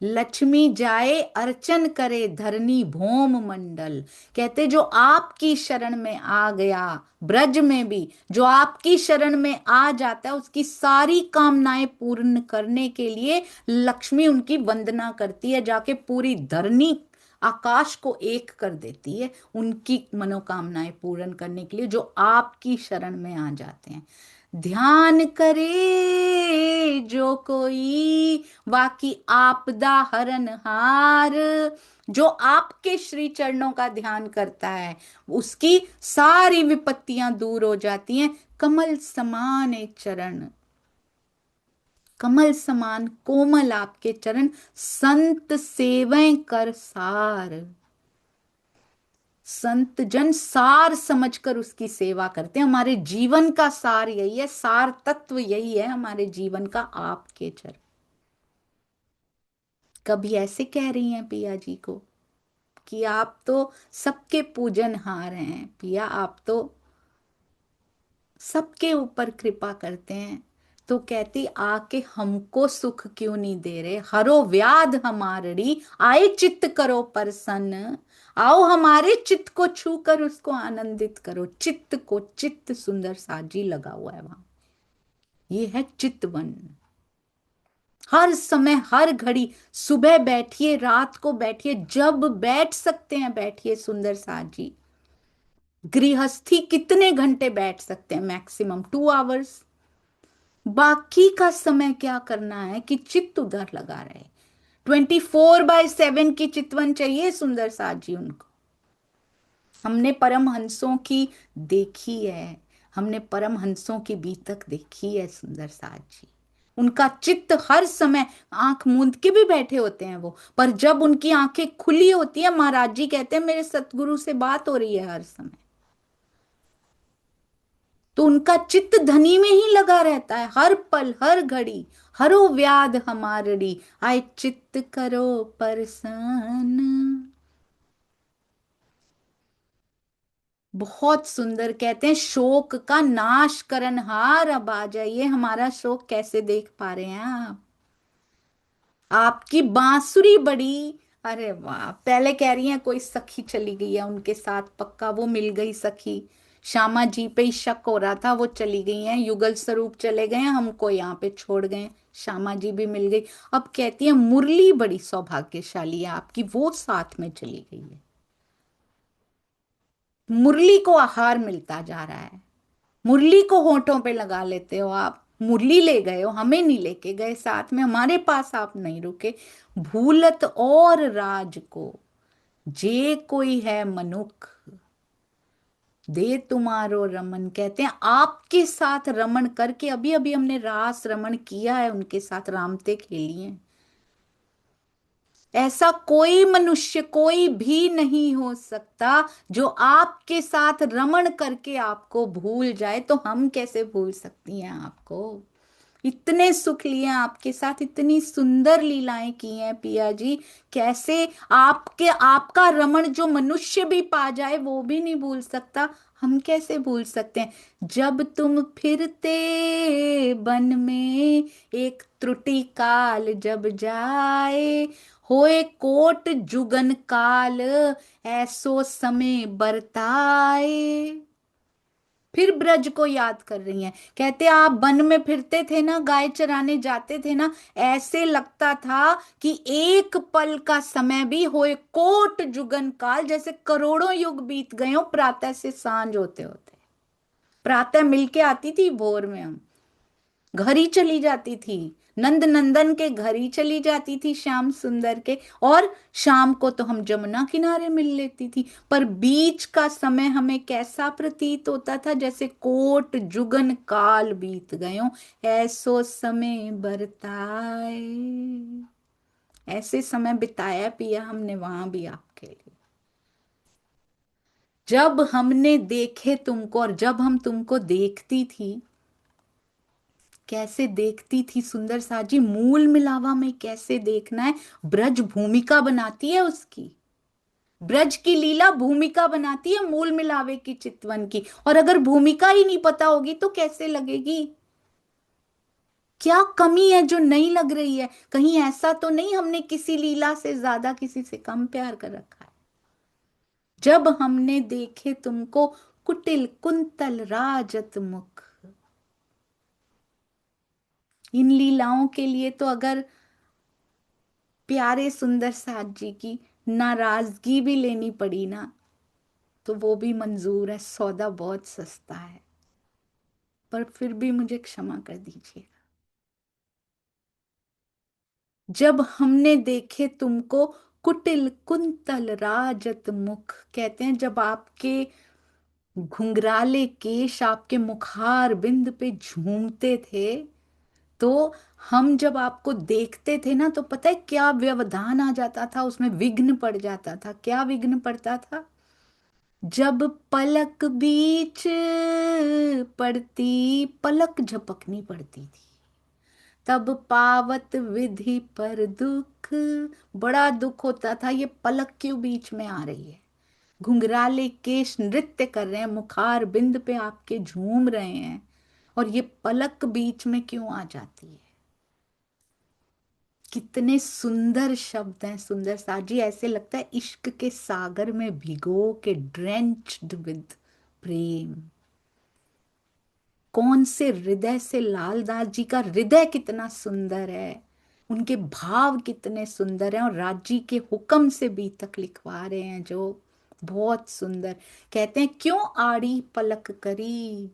लक्ष्मी जाए अर्चन करे धरनी भौम मंडल। कहते जो आपकी शरण में आ गया, ब्रज में भी जो आपकी शरण में आ जाता है उसकी सारी कामनाएं पूर्ण करने के लिए लक्ष्मी उनकी वंदना करती है, जाके पूरी धरनी आकाश को एक कर देती है उनकी मनोकामनाएं पूर्ण करने के लिए, जो आपकी शरण में आ जाते हैं। ध्यान करे जो कोई, बाकी आपदा हरन हार। जो आपके श्री चरणों का ध्यान करता है उसकी सारी विपत्तियां दूर हो जाती हैं। कमल समान एक चरण, कमल समान कोमल आपके चरण, संत सेवं कर सार। संत जन सार समझकर उसकी सेवा करते हैं। हमारे जीवन का सार यही है, सार तत्व यही है हमारे जीवन का, आपके चरण। कभी ऐसे कह रही हैं पिया जी को कि आप तो सबके पूजनहार हैं पिया, आप तो सबके ऊपर कृपा करते हैं, तो कहती आके हमको सुख क्यों नहीं दे रहे, हरो व्याध हमारी आए चित्त करो प्रसन्न। आओ हमारे चित्त को छू कर उसको आनंदित करो, चित्त को, चित्त सुंदर साजी लगा हुआ है वहां, ये है चितवन। हर समय हर घड़ी, सुबह बैठिए रात को बैठिए, जब बैठ सकते हैं बैठिए सुंदर साजी। गृहस्थी कितने घंटे बैठ सकते हैं, मैक्सिमम 2 आवर्स। बाकी का समय क्या करना है कि चित्त उधर लगा रहे। 24/7 की चितवन चाहिए सुंदर साथ जी उनको। हमने परमहंसों की देखी है, हमने परमहंसों की बीतक देखी है सुंदर साथ जी। उनका चित्त हर समय आंख मूंद के भी बैठे होते हैं वो, पर जब उनकी आंखें खुली होती है, महाराज जी कहते हैं मेरे सतगुरु से बात हो रही है हर समय, तो उनका चित्त धनी में ही लगा रहता है, हर पल हर घड़ी। हरो व्याध हमारी आए चित्त करो परसन। बहुत सुंदर कहते हैं, शोक का नाश करनहार अब आ जाइए। हमारा शोक कैसे देख पा रहे हैं आप? आपकी बांसुरी बड़ी, अरे वाह, पहले कह रही हैं कोई सखी चली गई है उनके साथ, पक्का वो मिल गई सखी। श्यामा जी पे ही शक हो रहा था, वो चली गई हैं, युगल स्वरूप चले गए हैं, हमको यहाँ पे छोड़ गए। श्यामा जी भी मिल गई। अब कहती है मुरली बड़ी सौभाग्यशाली है आपकी, वो साथ में चली गई है। मुरली को आहार मिलता जा रहा है, मुरली को होठों पे लगा लेते हो आप। मुरली ले गए हो, हमें नहीं लेके गए साथ में, हमारे पास आप नहीं रुके। भूलत और राज को जे कोई है मनुख, दे तुम्हारो रमन। कहते हैं आपके साथ रमन करके, अभी अभी हमने रास रमन किया है उनके साथ, रामते खेली हैं। ऐसा कोई मनुष्य कोई भी नहीं हो सकता जो आपके साथ रमण करके आपको भूल जाए, तो हम कैसे भूल सकती हैं आपको? इतने सुख लिए आपके साथ, इतनी सुंदर लीलाएं की हैं पिया जी। कैसे आपके, आपका रमण जो मनुष्य भी पा जाए वो भी नहीं भूल सकता, हम कैसे भूल सकते हैं? जब तुम फिरते बन में एक त्रुटि काल जब जाए, होए कोट जुगन काल ऐसो समय बरताए। फिर ब्रज को याद कर रही हैं, कहते आप वन में फिरते थे ना, गाय चराने जाते थे ना, ऐसे लगता था कि एक पल का समय भी होए कोट जुगन काल, जैसे करोड़ों युग बीत गए हो प्रातः से सांझ होते होते। प्रातः मिलके आती थी भोर में, हम घर ही चली जाती थी, नंद नंदन के घर ही चली जाती थी श्याम सुंदर के, और शाम को तो हम जमुना किनारे मिल लेती थी। पर बीच का समय हमें कैसा प्रतीत होता था, जैसे कोट जुगन काल बीत गए हो, ऐसो समय बरताए। ऐसे समय बिताया पिया हमने वहां भी आपके लिए। जब हमने देखे तुमको, और जब हम तुमको देखती थी, कैसे देखती थी सुंदर साजी, मूल मिलावा में कैसे देखना है। ब्रज भूमिका बनाती है उसकी, ब्रज की लीला भूमिका बनाती है मूल मिलावे की, चितवन की। और अगर भूमिका ही नहीं पता होगी तो कैसे लगेगी? क्या कमी है जो नहीं लग रही है? कहीं ऐसा तो नहीं हमने किसी लीला से ज्यादा किसी से कम प्यार कर रखा है? जब हमने देखे तुमको कुटिल कुंतल राजत मुख, इन लीलाओं के लिए तो अगर प्यारे सुंदर साथ जी की नाराजगी भी लेनी पड़ी ना, तो वो भी मंजूर है, सौदा बहुत सस्ता है। पर फिर भी मुझे क्षमा कर दीजिए। जब हमने देखे तुमको कुटिल कुंतल राजत मुख, कहते हैं जब आपके घुंघराले केश आपके मुखार बिंद पे झूमते थे, तो हम जब आपको देखते थे ना, तो पता है क्या व्यवधान आ जाता था उसमें, विघ्न पड़ जाता था। क्या विघ्न पड़ता था? जब पलक बीच पड़ती, पलक झपकनी पड़ती थी, तब पावत विधि पर दुख। बड़ा दुख होता था, ये पलक क्यों बीच में आ रही है। घुंघराले केश नृत्य कर रहे हैं, मुखार बिंद पे आपके झूम रहे हैं, और ये पलक बीच में क्यों आ जाती है। कितने सुंदर शब्द हैं सुंदर साजी, ऐसे लगता है इश्क के सागर में भिगो के, ड्रेंच्ड विद प्रेम। कौन से हृदय से, लालदास जी का हृदय कितना सुंदर है, उनके भाव कितने सुंदर हैं, और राजी के हुक्म से बीतक लिखवा रहे हैं जो बहुत सुंदर। कहते हैं क्यों आड़ी पलक करी,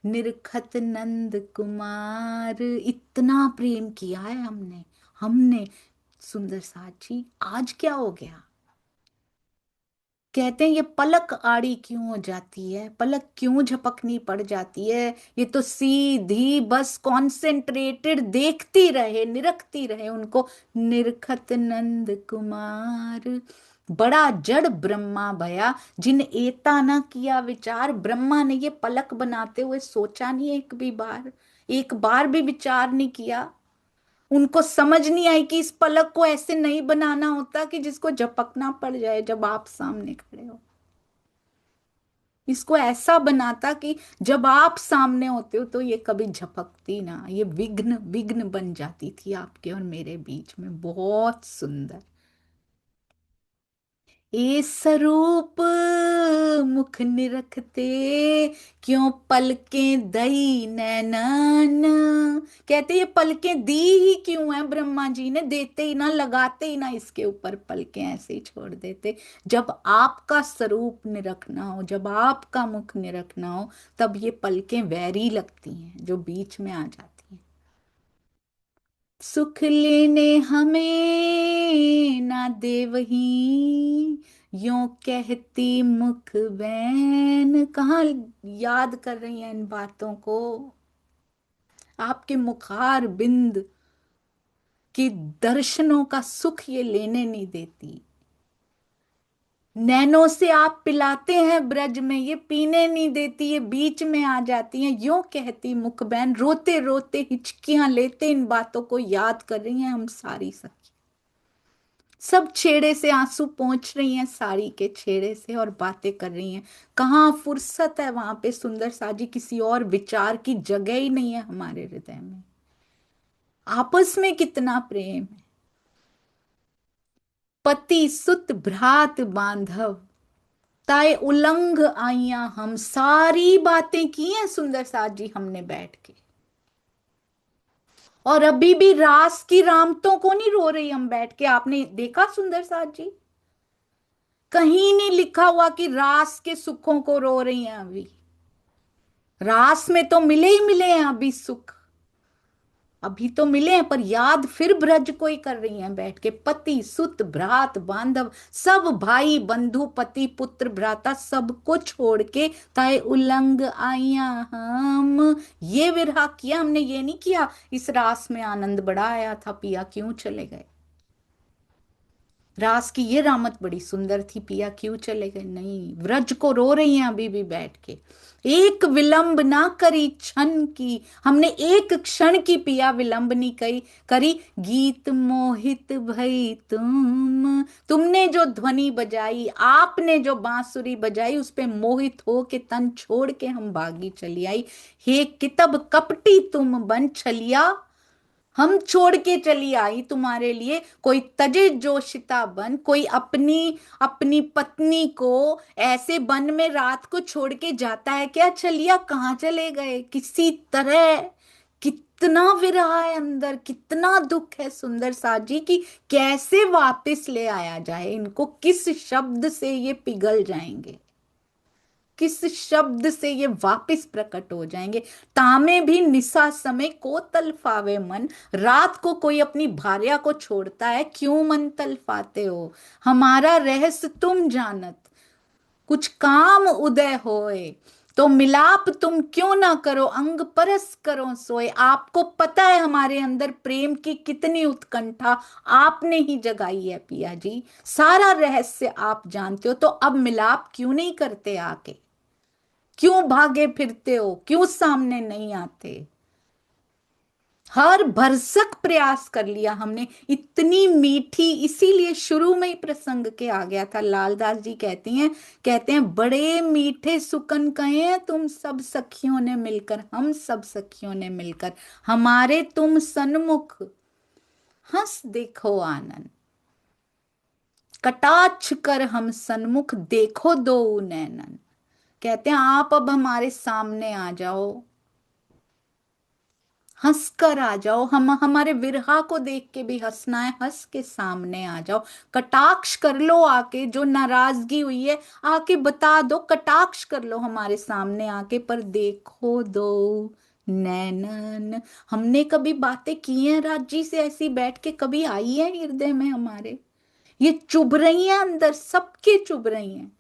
निरखत नंद कुमार। इतना प्रेम किया है हमने हमने सुंदर साची, आज क्या हो गया। कहते हैं ये पलक आड़ी क्यों हो जाती है, पलक क्यों झपकनी पड़ जाती है। ये तो सीधी बस कॉन्सेंट्रेटेड देखती रहे, निरखती रहे उनको। निरखत नंद कुमार। बड़ा जड़ ब्रह्मा भया, जिन एता ना किया विचार। ब्रह्मा ने ये पलक बनाते हुए सोचा नहीं एक भी बार, एक बार भी विचार नहीं किया। उनको समझ नहीं आई कि इस पलक को ऐसे नहीं बनाना होता कि जिसको झपकना पड़ जाए जब आप सामने खड़े हो। इसको ऐसा बनाता कि जब आप सामने होते हो तो ये कभी झपकती ना, ये विघ्न विघ्न बन जाती थी आपके और मेरे बीच में। बहुत सुंदर। ए स्वरूप मुख निरखते, क्यों पलकें दई नैनन। कहते ये पलकें दी ही क्यों है, ब्रह्मा जी ने देते ही ना, लगाते ही ना इसके ऊपर पलकें, ऐसे ही छोड़ देते। जब आपका स्वरूप निरखना हो, जब आपका मुख निरखना हो, तब ये पलकें वैरी लगती हैं जो बीच में आ जाती हैं। सुख लेने हमें ना देवही, यों कहती मुख बैन। कहाँ याद कर रही हैं इन बातों को। आपके मुखार बिंद के दर्शनों का सुख ये लेने नहीं देती। नैनों से आप पिलाते हैं ब्रज में, ये पीने नहीं देती, ये बीच में आ जाती हैं। यूं कहती मुखबैन, रोते रोते हिचकियां लेते इन बातों को याद कर रही हैं हम सारी सखी। सब छेड़े से आंसू पहुंच रही हैं साड़ी के छेड़े से, और बातें कर रही हैं। कहाँ फुर्सत है वहां पे सुंदर साजी, किसी और विचार की जगह ही नहीं है हमारे हृदय में। आपस में कितना प्रेम है। पति सुत भ्रात बांधव, ताए उलंग आइया हम। सारी बातें की हैं सुंदर साज जी हमने बैठ के, और अभी भी रास की रामतों को नहीं रो रही हम बैठ के। आपने देखा सुंदर साज जी, कहीं नहीं लिखा हुआ कि रास के सुखों को रो रही हैं अभी। रास में तो मिले ही मिले हैं अभी सुख, अभी तो मिले हैं, पर याद फिर ब्रज को ही कर रही हैं बैठ के। पति सुत भ्रात बांधव, सब भाई बंधु पति पुत्र भ्राता सबको छोड़ के ताए उलंग आइया हम। ये विरहा किया हमने, ये नहीं किया इस रास में आनंद बड़ा आया था पिया क्यों चले गए। रास की ये रामत बड़ी सुंदर थी, पिया क्यों चले गए। नहीं, व्रज को रो रही हैं अभी भी बैठ के। एक विलंब ना करी क्षण की, हमने एक क्षण की पिया विलंब नहीं करी। गीत मोहित भई तुमने जो ध्वनि बजाई, आपने जो बांसुरी बजाई, उस पे मोहित हो के तन छोड़ के हम भागी चली आई। हे कितब कपटी तुम बन छलिया, हम छोड़ के चली आई तुम्हारे लिए। कोई तजे जोशिता बन, कोई अपनी अपनी पत्नी को ऐसे वन में रात को छोड़ के जाता है क्या। चलिया कहाँ चले गए किसी तरह। कितना विरह है अंदर, कितना दुख है सुंदर साजी की। कैसे वापस ले आया जाए इनको, किस शब्द से ये पिघल जाएंगे, किस शब्द से ये वापस प्रकट हो जाएंगे। तामे भी निशा समय को तलफावे मन, रात को कोई अपनी भार्या को छोड़ता है, क्यों मन तलफाते हो। हमारा रहस्य तुम जानत, कुछ काम उदय होए। तो मिलाप तुम क्यों ना करो, अंग परस करो सोए। आपको पता है हमारे अंदर प्रेम की कितनी उत्कंठा आपने ही जगाई है पिया जी, सारा रहस्य आप जानते हो। तो अब मिलाप क्यों नहीं करते आके, क्यों भागे फिरते हो, क्यों सामने नहीं आते। हर भरसक प्रयास कर लिया हमने, इतनी मीठी, इसीलिए शुरू में ही प्रसंग के आ गया था। लालदास जी कहते हैं बड़े मीठे सुकन कहे हैं तुम सब सखियों ने मिलकर, हम सब सखियों ने मिलकर, हमारे तुम सन्मुख हंस देखो आनंद, कटाक्ष कर हम सन्मुख देखो दो नैनन। कहते हैं आप अब हमारे सामने आ जाओ, हंस कर आ जाओ, हम हमारे विरहा को देख के भी हंसना है, हंस के सामने आ जाओ। कटाक्ष कर लो आके, जो नाराजगी हुई है आके बता दो, कटाक्ष कर लो हमारे सामने आके, पर देखो दो नैनन। हमने कभी बातें की हैं राज जी से ऐसी बैठ के, कभी आई है हृदय में हमारे? ये चुभ रही हैं अंदर, सबके चुभ रही हैं,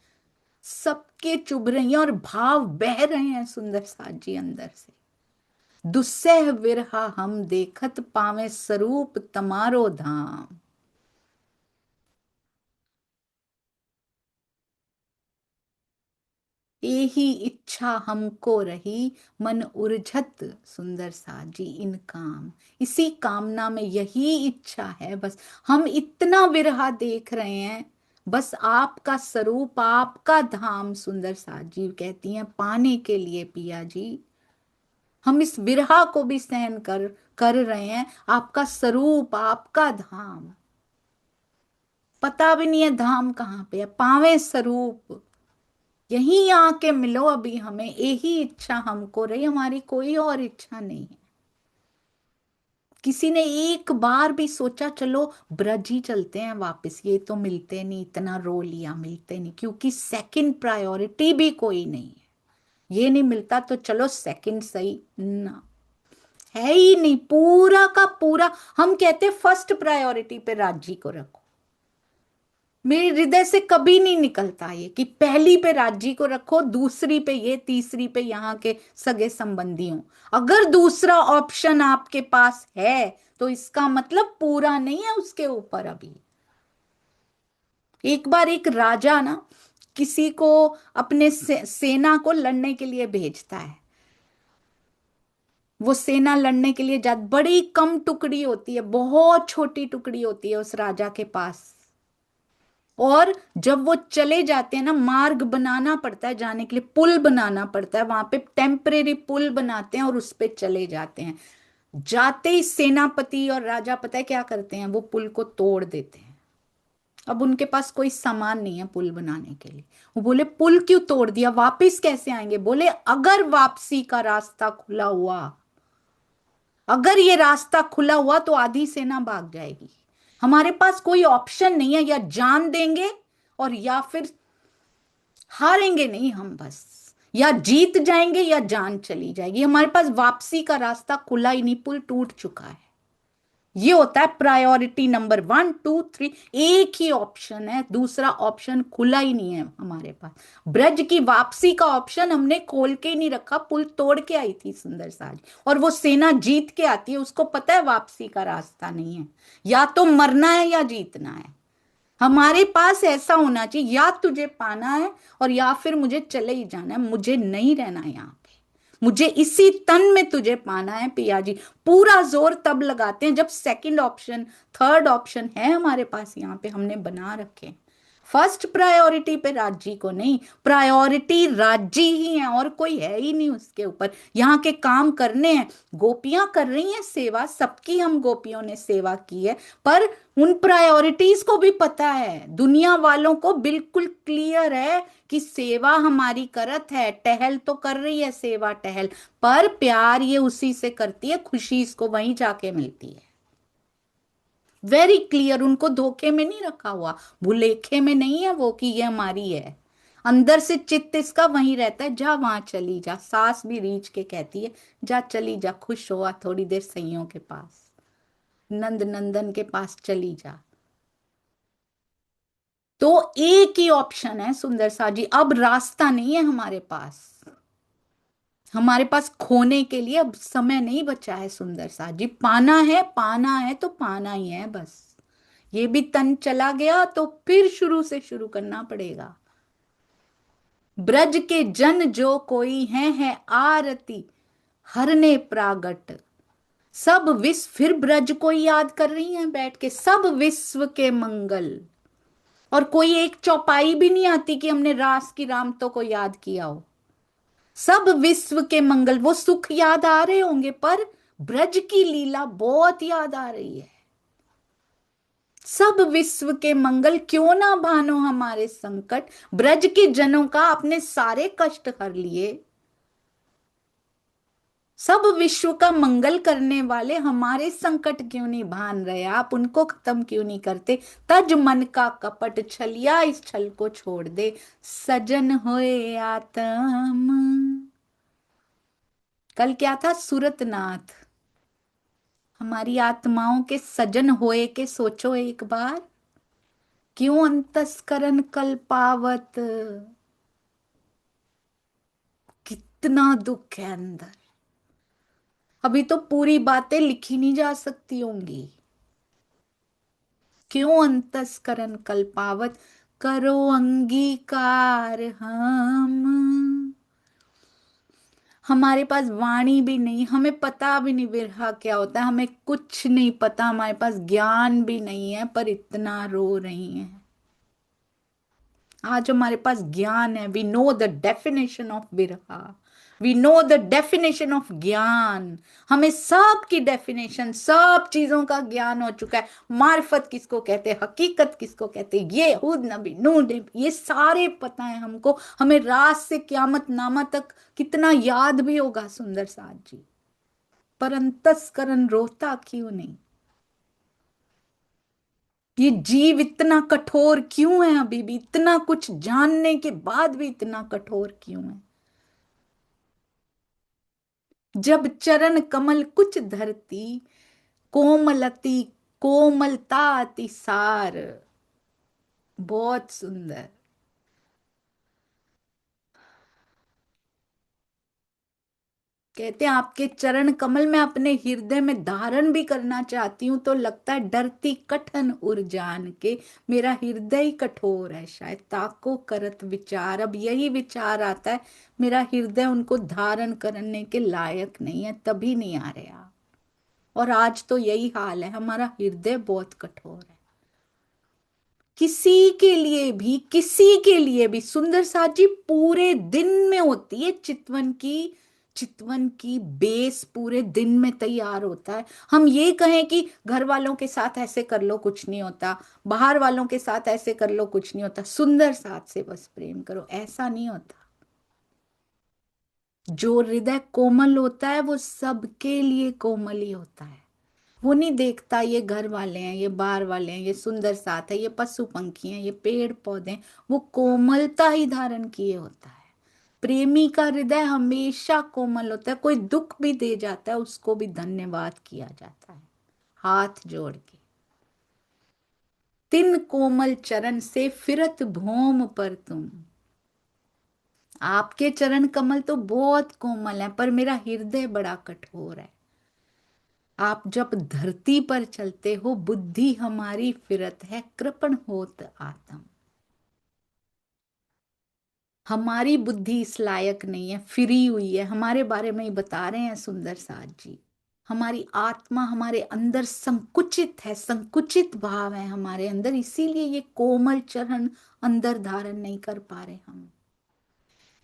सबके चुभ रही हैं, और भाव बह रहे हैं सुंदर साथ जी अंदर से। दुस्सह विरहा हम देखत पावे स्वरूप तमारो धाम। यही इच्छा हमको रही, मन उलझत सुंदर सा जी इन काम। इसी कामना में यही इच्छा है बस, हम इतना विरहा देख रहे हैं, बस आपका स्वरूप, आपका धाम सुंदर सा जी कहती हैं पाने के लिए पिया जी। हम इस विरहा को भी सहन कर रहे हैं, आपका स्वरूप, आपका धाम। पता भी नहीं है धाम कहाँ पे है, पावे स्वरूप यहीं आके मिलो अभी हमें, यही इच्छा हमको रही, हमारी कोई और इच्छा नहीं है। किसी ने एक बार भी सोचा चलो ब्रज ही चलते हैं वापस, ये तो मिलते नहीं, इतना रो लिया, मिलते नहीं, क्योंकि सेकंड प्रायोरिटी भी कोई नहीं है। ये नहीं मिलता तो चलो सेकंड सही ना, है ही नहीं पूरा का पूरा। हम कहते फर्स्ट प्रायोरिटी पे राज्य को रखो, मेरे हृदय से कभी नहीं निकलता ये कि पहली पे राज्य को रखो, दूसरी पे ये, तीसरी पे यहाँ के सगे संबंधियों। अगर दूसरा ऑप्शन आपके पास है तो इसका मतलब पूरा नहीं है उसके ऊपर अभी। एक बार एक राजा ना किसी को अपने सेना को लड़ने के लिए भेजता है। वो सेना लड़ने के लिए जा, बड़ी कम टुकड़ी होती है, बहुत छोटी टुकड़ी होती है उस राजा के पास। और जब वो चले जाते हैं ना, मार्ग बनाना पड़ता है जाने के लिए, पुल बनाना पड़ता है वहां पे, टेम्परेरी पुल बनाते हैं और उस पे चले जाते हैं। जाते ही सेनापति और राजा पता है क्या करते हैं, वो पुल को तोड़ देते हैं। अब उनके पास कोई सामान नहीं है पुल बनाने के लिए। वो बोले पुल क्यों तोड़ दिया, वापिस कैसे आएंगे? बोले अगर वापसी का रास्ता खुला हुआ, अगर ये रास्ता खुला हुआ तो आधी सेना भाग जाएगी। हमारे पास कोई ऑप्शन नहीं है, या जान देंगे और या फिर हारेंगे नहीं हम बस, या जीत जाएंगे या जान चली जाएगी। हमारे पास वापसी का रास्ता खुला ही नहीं, पुल टूट चुका है। ये होता है प्रायोरिटी नंबर 1 2 3, एक ही ऑप्शन है, दूसरा ऑप्शन खुला ही नहीं है हमारे पास। ब्रज की वापसी का ऑप्शन हमने खोल के ही नहीं रखा, पुल तोड़ के आई थी सुंदर साज, और वो सेना जीत के आती है, उसको पता है वापसी का रास्ता नहीं है, या तो मरना है या जीतना है। हमारे पास ऐसा होना चाहिए, या तुझे पाना है और या फिर मुझे चले ही जाना है, मुझे नहीं रहना है यहाँ पे, मुझे इसी तन में तुझे पाना है पिया जी। पूरा जोर तब लगाते हैं जब सेकंड ऑप्शन, थर्ड ऑप्शन है हमारे पास यहाँ पे, हमने बना रखे। फर्स्ट प्रायोरिटी पे राज्य को नहीं, प्रायोरिटी राज्य ही है और कोई है ही नहीं उसके ऊपर। यहाँ के काम करने हैं, गोपियां कर रही हैं सेवा, सबकी हम गोपियों ने सेवा की है, पर उन प्रायोरिटीज को भी पता है, दुनिया वालों को बिल्कुल क्लियर है कि सेवा हमारी करत है, टहल तो कर रही है सेवा टहल, पर प्यार ये उसी से करती है, खुशी इसको वहीं जाके मिलती है। वेरी क्लियर, उनको धोखे में नहीं रखा हुआ, भुलेखे में नहीं है वो कि ये हमारी है। अंदर से चित्त इसका वहीं रहता है, जा वहां चली जा, सास भी रीछ के कहती है जा चली जा, खुश हुआ थोड़ी देर सैयों के पास, नंद नंदन के पास चली जा। तो एक ही ऑप्शन है सुंदर सा जी, अब रास्ता नहीं है हमारे पास, हमारे पास खोने के लिए अब समय नहीं बचा है सुंदर सा जी। पाना है तो पाना ही है बस। ये भी तन चला गया तो फिर शुरू से शुरू करना पड़ेगा। ब्रज के जन जो कोई है आरती हरने प्रागट। सब विश्व, फिर ब्रज को ही याद कर रही हैं बैठ के, सब विश्व के मंगल। और कोई एक चौपाई भी नहीं आती कि हमने रास की रामतों को याद किया हो। सब विश्व के मंगल, वो सुख याद आ रहे होंगे पर ब्रज की लीला बहुत याद आ रही है। सब विश्व के मंगल, क्यों ना भानो हमारे संकट। ब्रज के जनों का अपने सारे कष्ट हर लिए। सब विश्व का मंगल करने वाले हमारे संकट क्यों नहीं भान रहे, आप उनको खत्म क्यों नहीं करते। तज मन का कपट छलिया, इस छल को छोड़ दे। सजन होए आत्म। कल क्या था, सुरतनाथ। हमारी आत्माओं के सजन होए के सोचो एक बार। क्यों अंतस्करण कल्पावत। कितना दुख है अंदर। अभी तो पूरी बातें लिखी नहीं जा सकती होंगी। क्यों अंतस्करण कल्पावत, करो अंगीकार हम। हमारे पास वाणी भी नहीं, हमें पता भी नहीं विरहा क्या होता है, हमें कुछ नहीं पता, हमारे पास ज्ञान भी नहीं है, पर इतना रो रही हैं। आज हमारे पास ज्ञान है, we know the definition of विरहा, we know the definition of ज्ञान। हमें सब की डेफिनेशन, सब चीजों का ज्ञान हो चुका है। मार्फत किसको कहते हैं, हकीकत किसको कहते हैं, ये हुद नबी नू नबी, ये सारे पता है हमको। हमें रात से क्यामत नामा तक कितना याद भी होगा सुंदर साथ जी। पर अंतस्करण रोता क्यों नहीं। ये जीव इतना कठोर क्यों है, अभी भी इतना कुछ जानने के बाद भी इतना कठोर क्यों है। जब चरण कमल कुछ धरती, कोमलती कोमलता अतिसार। बहुत सुंदर। कहते हैं आपके चरण कमल में अपने हृदय में धारण भी करना चाहती हूं तो लगता है डरती कठन उर जान के। मेरा हृदय ही कठोर है शायद, ताको करत विचार। अब यही विचार आता है, मेरा हृदय उनको धारण करने के लायक नहीं है, तभी नहीं आ रहे आप। और आज तो यही हाल है, हमारा हृदय बहुत कठोर है। किसी के लिए भी, किसी के लिए भी सुंदर साथ जी पूरे दिन में होती है चितवन की। चितवन की बेस पूरे दिन में तैयार होता है। हम ये कहें कि घर वालों के साथ ऐसे कर लो कुछ नहीं होता, बाहर वालों के साथ ऐसे कर लो कुछ नहीं होता, सुंदर साथ से बस प्रेम करो, ऐसा नहीं होता। जो हृदय कोमल होता है वो सबके लिए कोमल ही होता है। वो नहीं देखता ये घर वाले हैं, ये बाहर वाले हैं, ये सुंदर साथ है, ये पशु पंखी हैं, ये पेड़ पौधे हैं। वो कोमलता ही धारण किए होता है। प्रेमी का हृदय हमेशा कोमल होता है। कोई दुख भी दे जाता है उसको भी धन्यवाद किया जाता है, हाथ जोड़ के। तिन कोमल चरण से फिरत भौम पर तुम। आपके चरण कमल तो बहुत कोमल है पर मेरा हृदय बड़ा कठोर है। आप जब धरती पर चलते हो बुद्धि हमारी फिरत है, कृपण होत आत्म। हमारी बुद्धि इस लायक नहीं है, फिरी हुई है। हमारे बारे में ही बता रहे हैं सुंदर साथ जी। हमारी आत्मा हमारे अंदर संकुचित है, संकुचित भाव है हमारे अंदर, इसीलिए ये कोमल चरण अंदर धारण नहीं कर पा रहे हम।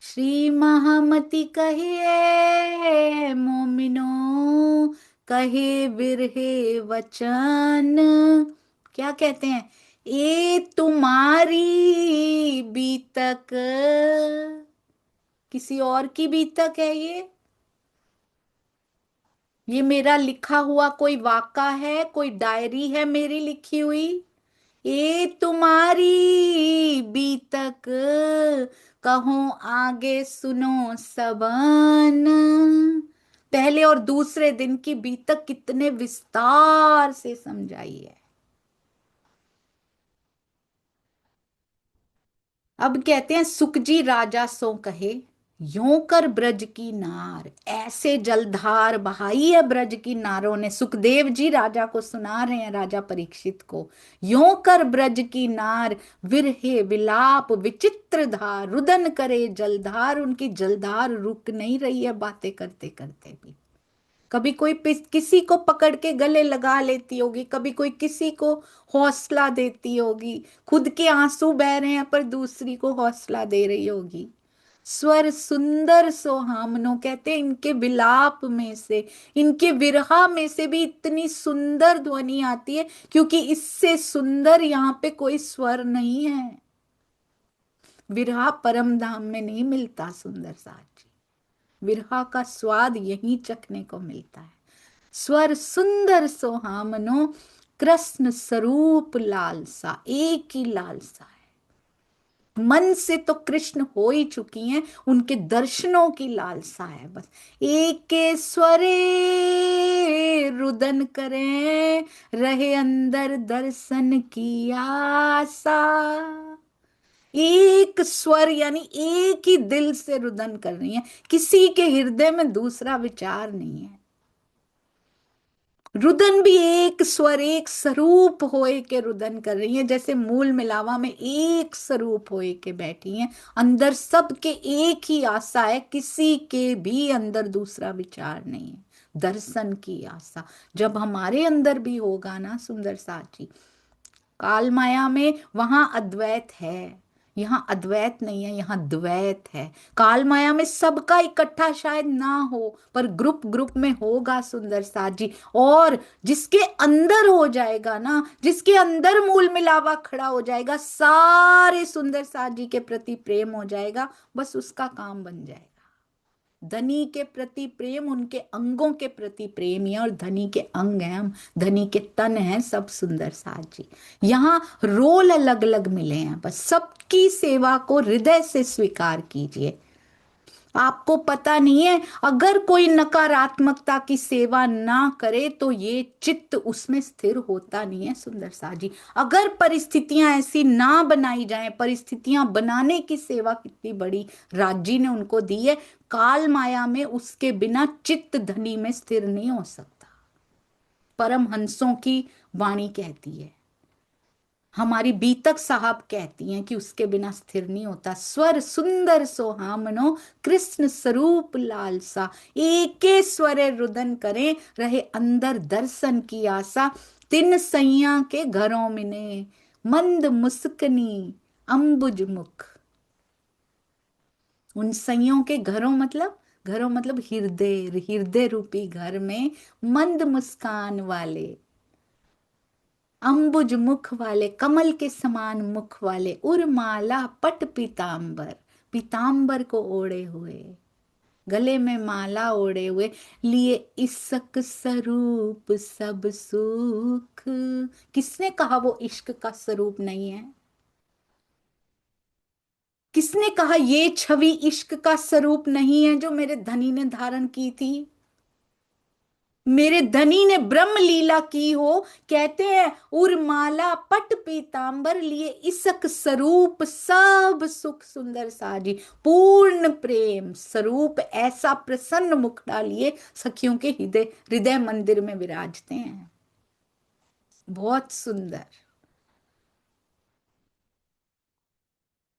श्री महामति कहिए मोमिनो, कहे बिरहे वचन। क्या कहते हैं, ए तुम्हारी बीतक। किसी और की बीतक है ये मेरा लिखा हुआ कोई वाका है, कोई डायरी है मेरी लिखी हुई। ये तुम्हारी बीतक, कहो आगे सुनो सबन। पहले और दूसरे दिन की बीतक कितने विस्तार से समझाई है। अब कहते हैं सुख जी राजा सो कहे। यों कर ब्रज की नार, ऐसे जलधार बहाई है ब्रज की नारों ने। सुखदेव जी राजा को सुना रहे हैं, राजा परीक्षित को। यों कर ब्रज की नार, विरहे विलाप विचित्र धार, रुदन करे जलधार। उनकी जलधार रुक नहीं रही है बातें करते करते भी। कभी कोई किसी को पकड़ के गले लगा लेती होगी, कभी कोई किसी को हौसला देती होगी, खुद के आंसू बह रहे हैं पर दूसरी को हौसला दे रही होगी। स्वर सुंदर सोहामनो, कहते हैं इनके विलाप में से, इनके विरहा में से भी इतनी सुंदर ध्वनि आती है, क्योंकि इससे सुंदर यहाँ पे कोई स्वर नहीं है। विरहा परम धाम में नहीं मिलता सुंदर साथ जी, विरहा का स्वाद यहीं चखने को मिलता है। स्वर सुंदर सोहामनो, कृष्ण स्वरूप लालसा, एक ही लालसा है। मन से तो कृष्ण हो ही चुकी हैं, उनके दर्शनों की लालसा है बस। एक स्वरे रुदन करें, रहे अंदर दर्शन की आशा। एक स्वर यानी एक ही दिल से रुदन कर रही है, किसी के हृदय में दूसरा विचार नहीं है। रुदन भी एक स्वर एक स्वरूप होए के रुदन कर रही है, जैसे मूल मिलावा में एक स्वरूप होए के बैठी हैं। अंदर सबके एक ही आशा है, किसी के भी अंदर दूसरा विचार नहीं है, दर्शन की आशा। जब हमारे अंदर भी होगा ना सुंदर साथ जी, काल माया में वहां अद्वैत है, यहाँ अद्वैत नहीं है, यहाँ द्वैत है। काल माया में सबका इकट्ठा शायद ना हो, पर ग्रुप ग्रुप में होगा सुंदर साथ जी। और जिसके अंदर हो जाएगा ना, जिसके अंदर मूल मिलावा खड़ा हो जाएगा, सारे सुंदर साथ जी के प्रति प्रेम हो जाएगा, बस उसका काम बन जाएगा। धनी के प्रति प्रेम उनके अंगों के प्रति प्रेम ही है, और धनी के अंग हैं हम, धनी के तन हैं सब सुंदर साथ जी। यहाँ रोल अलग अलग मिले हैं, बस सबकी सेवा को हृदय से स्वीकार कीजिए। आपको पता नहीं है, अगर कोई नकारात्मकता की सेवा ना करे तो ये चित्त उसमें स्थिर होता नहीं है सुंदर सा जी। अगर परिस्थितियां ऐसी ना बनाई जाएं, परिस्थितियां बनाने की सेवा कितनी बड़ी राज जी ने उनको दी है। काल माया में उसके बिना चित्त धनी में स्थिर नहीं हो सकता। परमहंसों की वाणी कहती है, हमारी बीतक साहब कहती हैं कि उसके बिना स्थिर नहीं होता। स्वर सुंदर सोहामनो, कृष्ण स्वरूप लालसा, एके स्वरे रुदन करें, रहे अंदर दर्शन की आशा। तिन सैया के घरों में ने, मंद मुस्कनी अंबुज मुख। उन सैयों के घरों मतलब, घरों मतलब हृदय, हृदय रूपी घर में मंद मुस्कान वाले, अंबुज मुख वाले, कमल के समान मुख वाले, उर्माला पट पीतांबर, पीतांबर को ओढ़े हुए, गले में माला ओढ़े हुए, लिए इसक स्वरूप सब सुख। किसने कहा वो इश्क का स्वरूप नहीं है? किसने कहा ये छवि इश्क का स्वरूप नहीं है जो मेरे धनी ने धारण की थी? मेरे धनी ने ब्रह्म लीला की हो, कहते हैं उर्माला पट पीतांबर, लिए इसक स्वरूप सब सुख सुंदर साजी। पूर्ण प्रेम स्वरूप ऐसा प्रसन्न मुख डालिए, सखियों के हृदय हृदय मंदिर में विराजते हैं। बहुत सुंदर,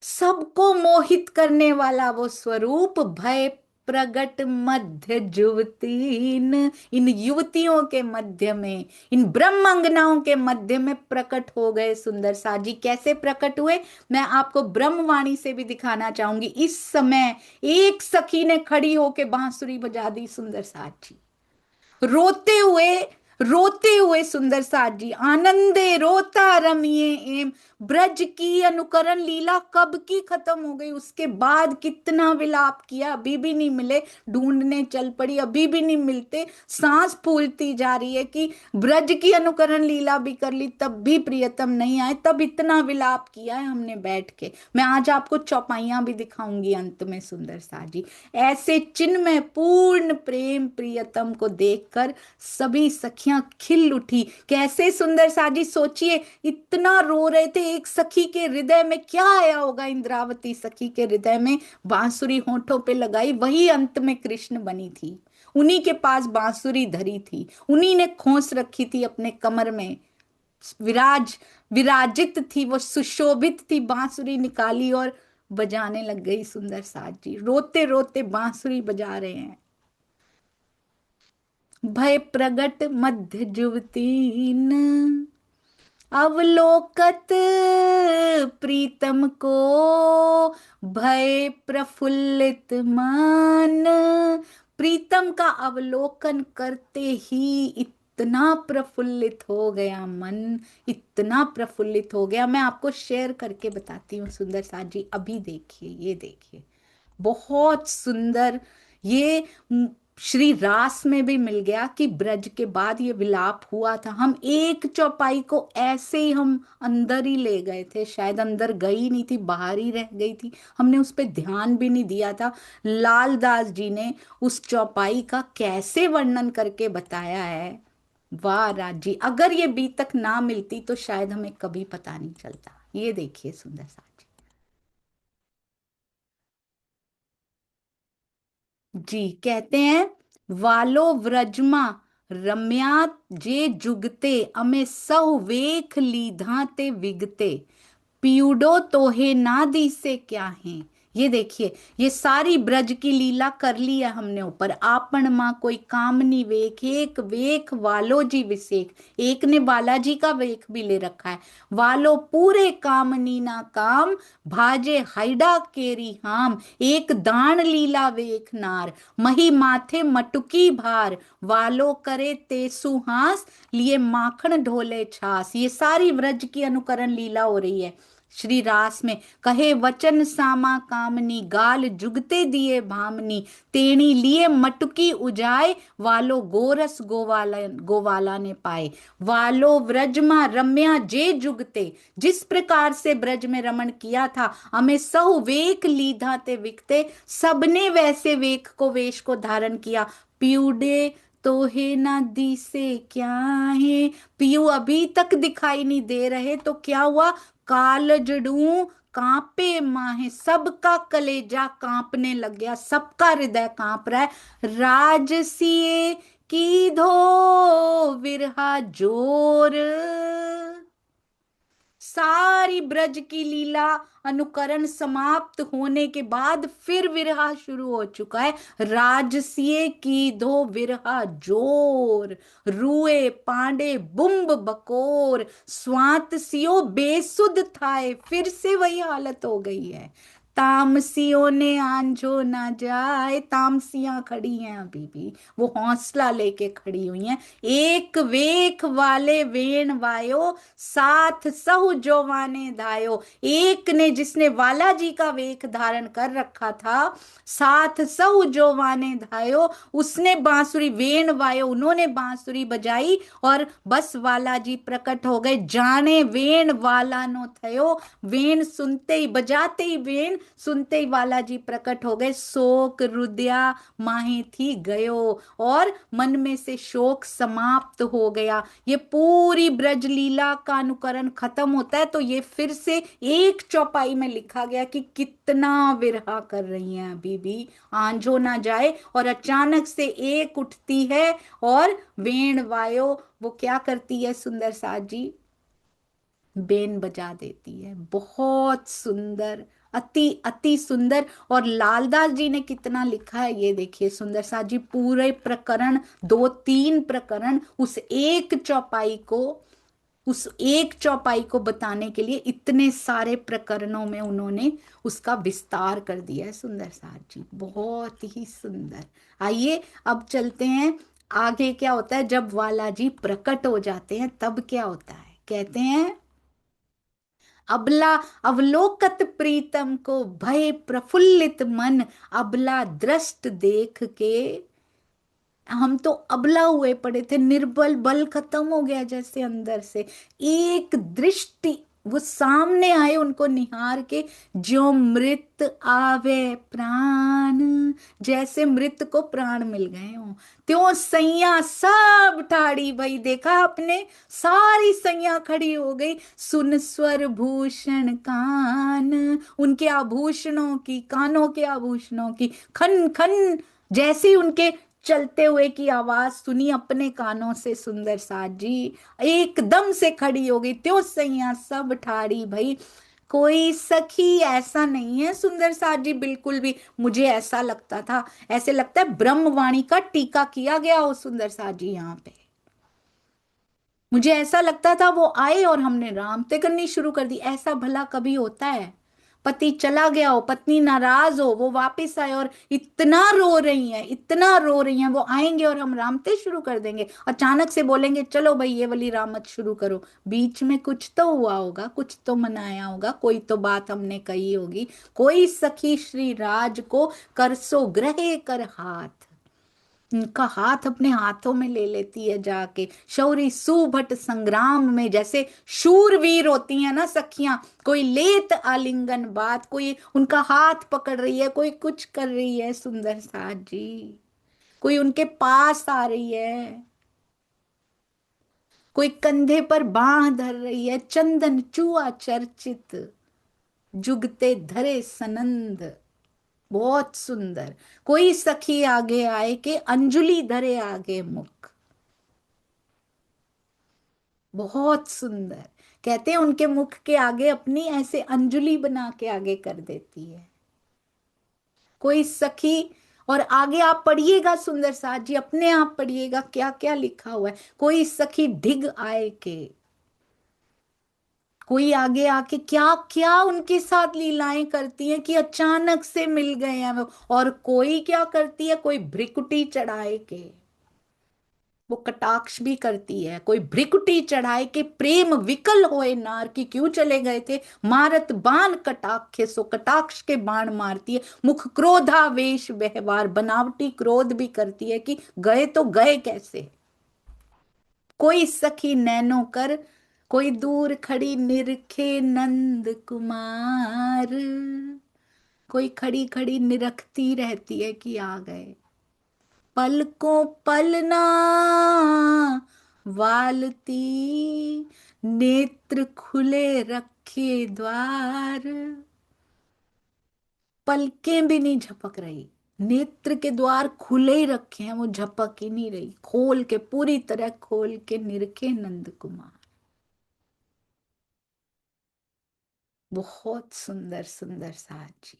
सबको मोहित करने वाला वो स्वरूप, भय प्रगट मध्य युवतीन, इन युवतियों के मध्य में, इन ब्रह्मांगनाओं के मध्य में प्रकट हो गए सुंदर साजी। कैसे प्रकट हुए मैं आपको ब्रह्मवाणी से भी दिखाना चाहूंगी। इस समय एक सखी ने खड़ी होके बांसुरी बजा दी सुंदर साजी, रोते हुए, रोते हुए सुंदर साथ जी, आनंदे रोता रमिए एम। ब्रज की अनुकरण लीला कब की खत्म हो गई, उसके बाद कितना विलाप किया, अभी भी नहीं मिले, ढूंढने चल पड़ी, अभी भी नहीं मिलते। सांस फूलती जा रही है कि ब्रज की अनुकरण लीला भी कर ली तब भी प्रियतम नहीं आए, तब इतना विलाप किया है हमने बैठ के। मैं आज आपको चौपाइयां भी दिखाऊंगी अंत में सुंदर सा जी। ऐसे चिन्मय पूर्ण प्रेम प्रियतम को देखकर सभी सखी आंखियां खिल उठी। कैसे सुंदर साजी, सोचिए इतना रो रहे थे, एक सखी के हृदय में क्या आया होगा, इंद्रावती सखी के हृदय में बांसुरी होठों पे लगाई, वही अंत में कृष्ण बनी थी। उन्हीं के पास बांसुरी धरी थी, उन्हीं ने खोस रखी थी अपने कमर में, विराजित थी, वो सुशोभित थी, बांसुरी निकाली और बजाने लग गई सुंदर साज जी, रोते रोते बांसुरी बजा रहे हैं। भय प्रगट मध्य जुवतीन, अवलोकत प्रीतम को, भय प्रफुल्लित मन। प्रीतम का अवलोकन करते ही इतना प्रफुल्लित हो गया मन, इतना प्रफुल्लित हो गया। मैं आपको शेयर करके बताती हूँ सुंदर साज जी, अभी देखिए, ये देखिए, बहुत सुंदर। ये श्री रास में भी मिल गया कि ब्रज के बाद ये विलाप हुआ था। हम एक चौपाई को ऐसे ही हम अंदर ही ले गए थे, शायद अंदर गई नहीं थी, बाहर ही रह गई थी, हमने उस पर ध्यान भी नहीं दिया था। लाल दास जी ने उस चौपाई का कैसे वर्णन करके बताया है। वाह राज जी, अगर ये बीतक ना मिलती तो शायद हमें कभी पता नहीं चलता। ये देखिए सुंदर सा जी, कहते हैं, वालो व्रजमा रम्या जे जुगते, अमे सह वेख लीधा ते विगते, पीयूडो तोहे नादी से क्या है। ये देखिए, ये सारी ब्रज की लीला कर ली है हमने ऊपर। आपन माँ कोई कामनी वेख, एक वेख वालो जी विसेख, एक ने बालाजी का वेख भी ले रखा है। वालो पूरे कामनी ना काम, भाजे हाइडा केरी हाम, एक दान लीला वेख नार, मही माथे मटुकी भार, वालो करे तेसु हास, लिए माखन ढोले छास। ये सारी व्रज की अनुकरण लीला हो रही है श्री रास में। कहे वचन सामा कामनी, गाल जुगते दिए भामनी, तेणी लिए मटकी उजाए, वालो गोरस गोवाला ने पाए। वालो व्रजमा रम्या जे जुगते, जिस प्रकार से ब्रज में रमण किया था, हमें सहु वेख लीधा ते विकते, सबने वैसे वेख को, वेश को धारण किया। पीयूडे तो है ना दी से क्या है, पीयू अभी तक दिखाई नहीं दे रहे, तो क्या हुआ, कालजड़ू कांपे माहे, सबका कलेजा कांपने लग गया, सबका हृदय कांप रहा है। राजसीय की धो विरहा जोर, सारी ब्रज की लीला अनुकरण समाप्त होने के बाद फिर विरहा शुरू हो चुका है। राजसीय की धो विरहा जोर, रुए पांडे बुम्ब बकोर, स्वांत सियो बेसुध थाए, फिर से वही हालत हो गई है। तामसियों ने आंजो ना जाए, तामसियां खड़ी हैं अभी भी, वो हौसला लेके खड़ी हुई हैं। एक वेख वाले वेण वायो, साथ सहु जोवाने धायो, एक ने, जिसने वाला जी का वेख धारण कर रखा था, साथ सहु जोवाने धायो, उसने बांसुरी, वेण वायो, उन्होंने बांसुरी बजाई, और बस वाला जी प्रकट हो गए। जाने वेण वाला नो थयो, वेण सुनते ही, बजाते ही वेण, सुनते ही वाला जी प्रकट हो गए। शोक रुदया माही थी गयो, और मन में से शोक समाप्त हो गया। ये पूरी ब्रज लीला का अनुकरण खत्म होता है तो ये फिर से एक चौपाई में लिखा गया कि कितना विरहा कर रही हैं अभी भी, आंजो ना जाए। और अचानक से एक उठती है और वेण वायो, वो क्या करती है सुंदर साज जी, बेन बजा देती है। बहुत सुंदर, अति अति सुंदर। और लालदास जी ने कितना लिखा है ये देखिए सुंदर सा जी, पूरे प्रकरण, दो तीन प्रकरण उस एक चौपाई को, उस एक चौपाई को बताने के लिए इतने सारे प्रकरणों में उन्होंने उसका विस्तार कर दिया है सुंदर साज जी, बहुत ही सुंदर। आइए अब चलते हैं आगे, क्या होता है जब वाला जी प्रकट हो जाते हैं तब क्या होता है। कहते हैं, अबला अवलोकत प्रीतम को, भय प्रफुल्लित मन, अबला दृष्ट देख के, हम तो अबला हुए पड़े थे, निर्बल, बल खत्म हो गया जैसे अंदर से। एक दृष्टि वो सामने आए उनको निहार के, जो मृत आवे प्राण, जैसे मृत को प्राण मिल गए हों, त्यों सैया सब ठाड़ी भई। देखा आपने, सारी सैया खड़ी हो गई। सुन स्वर भूषण कान, उनके आभूषणों की, कानों के आभूषणों की खन खन, जैसी उनके चलते हुए की आवाज सुनी अपने कानों से, सुंदर साज जी एकदम से खड़ी हो गई। त्यों सैया सब ठाड़ी भई। कोई सखी ऐसा नहीं है सुंदर साज जी, बिल्कुल भी। मुझे ऐसा लगता था, ऐसे लगता है ब्रह्मवाणी का टीका किया गया हो सुंदर साज जी यहाँ पे। मुझे ऐसा लगता था वो आए और हमने रामते करनी शुरू कर दी। ऐसा भला कभी होता है? पति चला गया हो, पत्नी नाराज हो, वो वापस आए और इतना रो रही हैं, इतना रो रही हैं, वो आएंगे और हम रामते शुरू कर देंगे, अचानक से बोलेंगे चलो भाई ये वाली रामत शुरू करो। बीच में कुछ तो हुआ होगा, कुछ तो मनाया होगा, कोई तो बात हमने कही होगी। कोई सखी श्री राज को करसो ग्रहे कर हाथ, उनका हाथ अपने हाथों में ले लेती है जाके। शौरी सुभट संग्राम में, जैसे शूरवीर होती हैं ना सखियां, कोई लेत आलिंगन बात, कोई उनका हाथ पकड़ रही है, कोई कुछ कर रही है सुंदर साज जी, कोई उनके पास आ रही है, कोई कंधे पर बांह धर रही है। चंदन चुआ चर्चित, जुगते धरे सनंद, बहुत सुंदर। कोई सखी आगे आए के अंजुलि धरे आगे मुख, बहुत सुंदर। कहते हैं उनके मुख के आगे अपनी ऐसे अंजुलि बना के आगे कर देती है कोई सखी। और आगे आप पढ़िएगा सुंदर साथ जी, अपने आप पढ़िएगा क्या क्या लिखा हुआ है। कोई सखी ढिग आए के, कोई आगे आके क्या क्या उनके साथ लीलाएं करती हैं कि अचानक से मिल गए हैं वो। और कोई क्या करती है, कोई भ्रिकुटी चढ़ाए के, वो कटाक्ष भी करती है। कोई भ्रिकुटी चढ़ाए के प्रेम विकल होए नार की, क्यों चले गए थे, मारत बाण कटाक्षे, सो कटाक्ष के बाण मारती है। मुख क्रोधावेश व्यवहार, बनावटी क्रोध भी करती है कि गए तो गए कैसे। कोई सखी नैनो कर, कोई दूर खड़ी निरखे नंद कुमार, कोई खड़ी खड़ी निरखती रहती है कि आ गए। पलकों पलना वालती, नेत्र खुले रखे द्वार, पलकें भी नहीं झपक रही, नेत्र के द्वार खुले ही रखे हैं, वो झपक ही नहीं रही। खोल के, पूरी तरह खोल के निरखे नंद कुमार। बहुत सुंदर सुंदर साजी।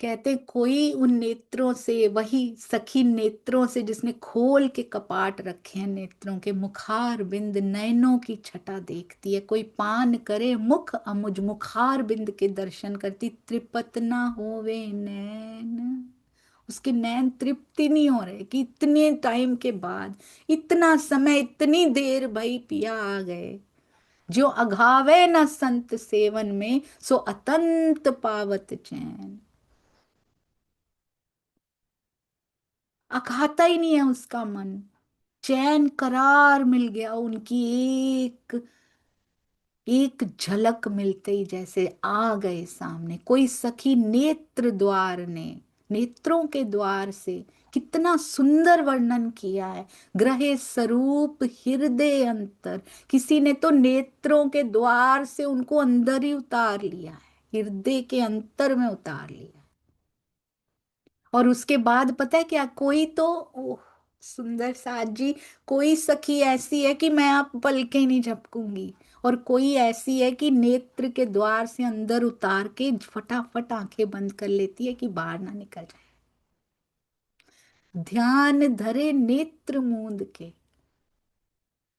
कहते कोई उन नेत्रों से, वही सखी नेत्रों से जिसने खोल के कपाट रखे हैं नेत्रों के, मुखार बिंद नयनों की छटा देखती है। कोई पान करे मुख अमुज, मुखार बिंद के दर्शन करती। त्रिपत ना होवे नैन, उसके नैन तृप्ति नहीं हो रहे कि इतने टाइम के बाद, इतना समय, इतनी देर भाई पिया आ गए। जो अघावे न संत सेवन में, सो अतंत पावत चैन। अघाता ही नहीं है उसका मन, चैन करार मिल गया उनकी। एक एक झलक मिलते ही जैसे आ गए सामने। कोई सखी नेत्र द्वार ने, नेत्रों के द्वार से, कितना सुंदर वर्णन किया है। ग्रहे स्वरूप हृदय अंतर, किसी ने तो नेत्रों के द्वार से उनको अंदर ही उतार लिया है, हृदय के अंतर में उतार लिया। और उसके बाद पता है क्या, कोई तो, ओह सुंदर साज जी, कोई सखी ऐसी है कि मैं आप पलके नहीं झपकूंगी, और कोई ऐसी है कि नेत्र के द्वार से अंदर उतार के फटाफट आंखें बंद कर लेती है कि बाहर ना निकल जाए। ध्यान धरे नेत्र मूंद के,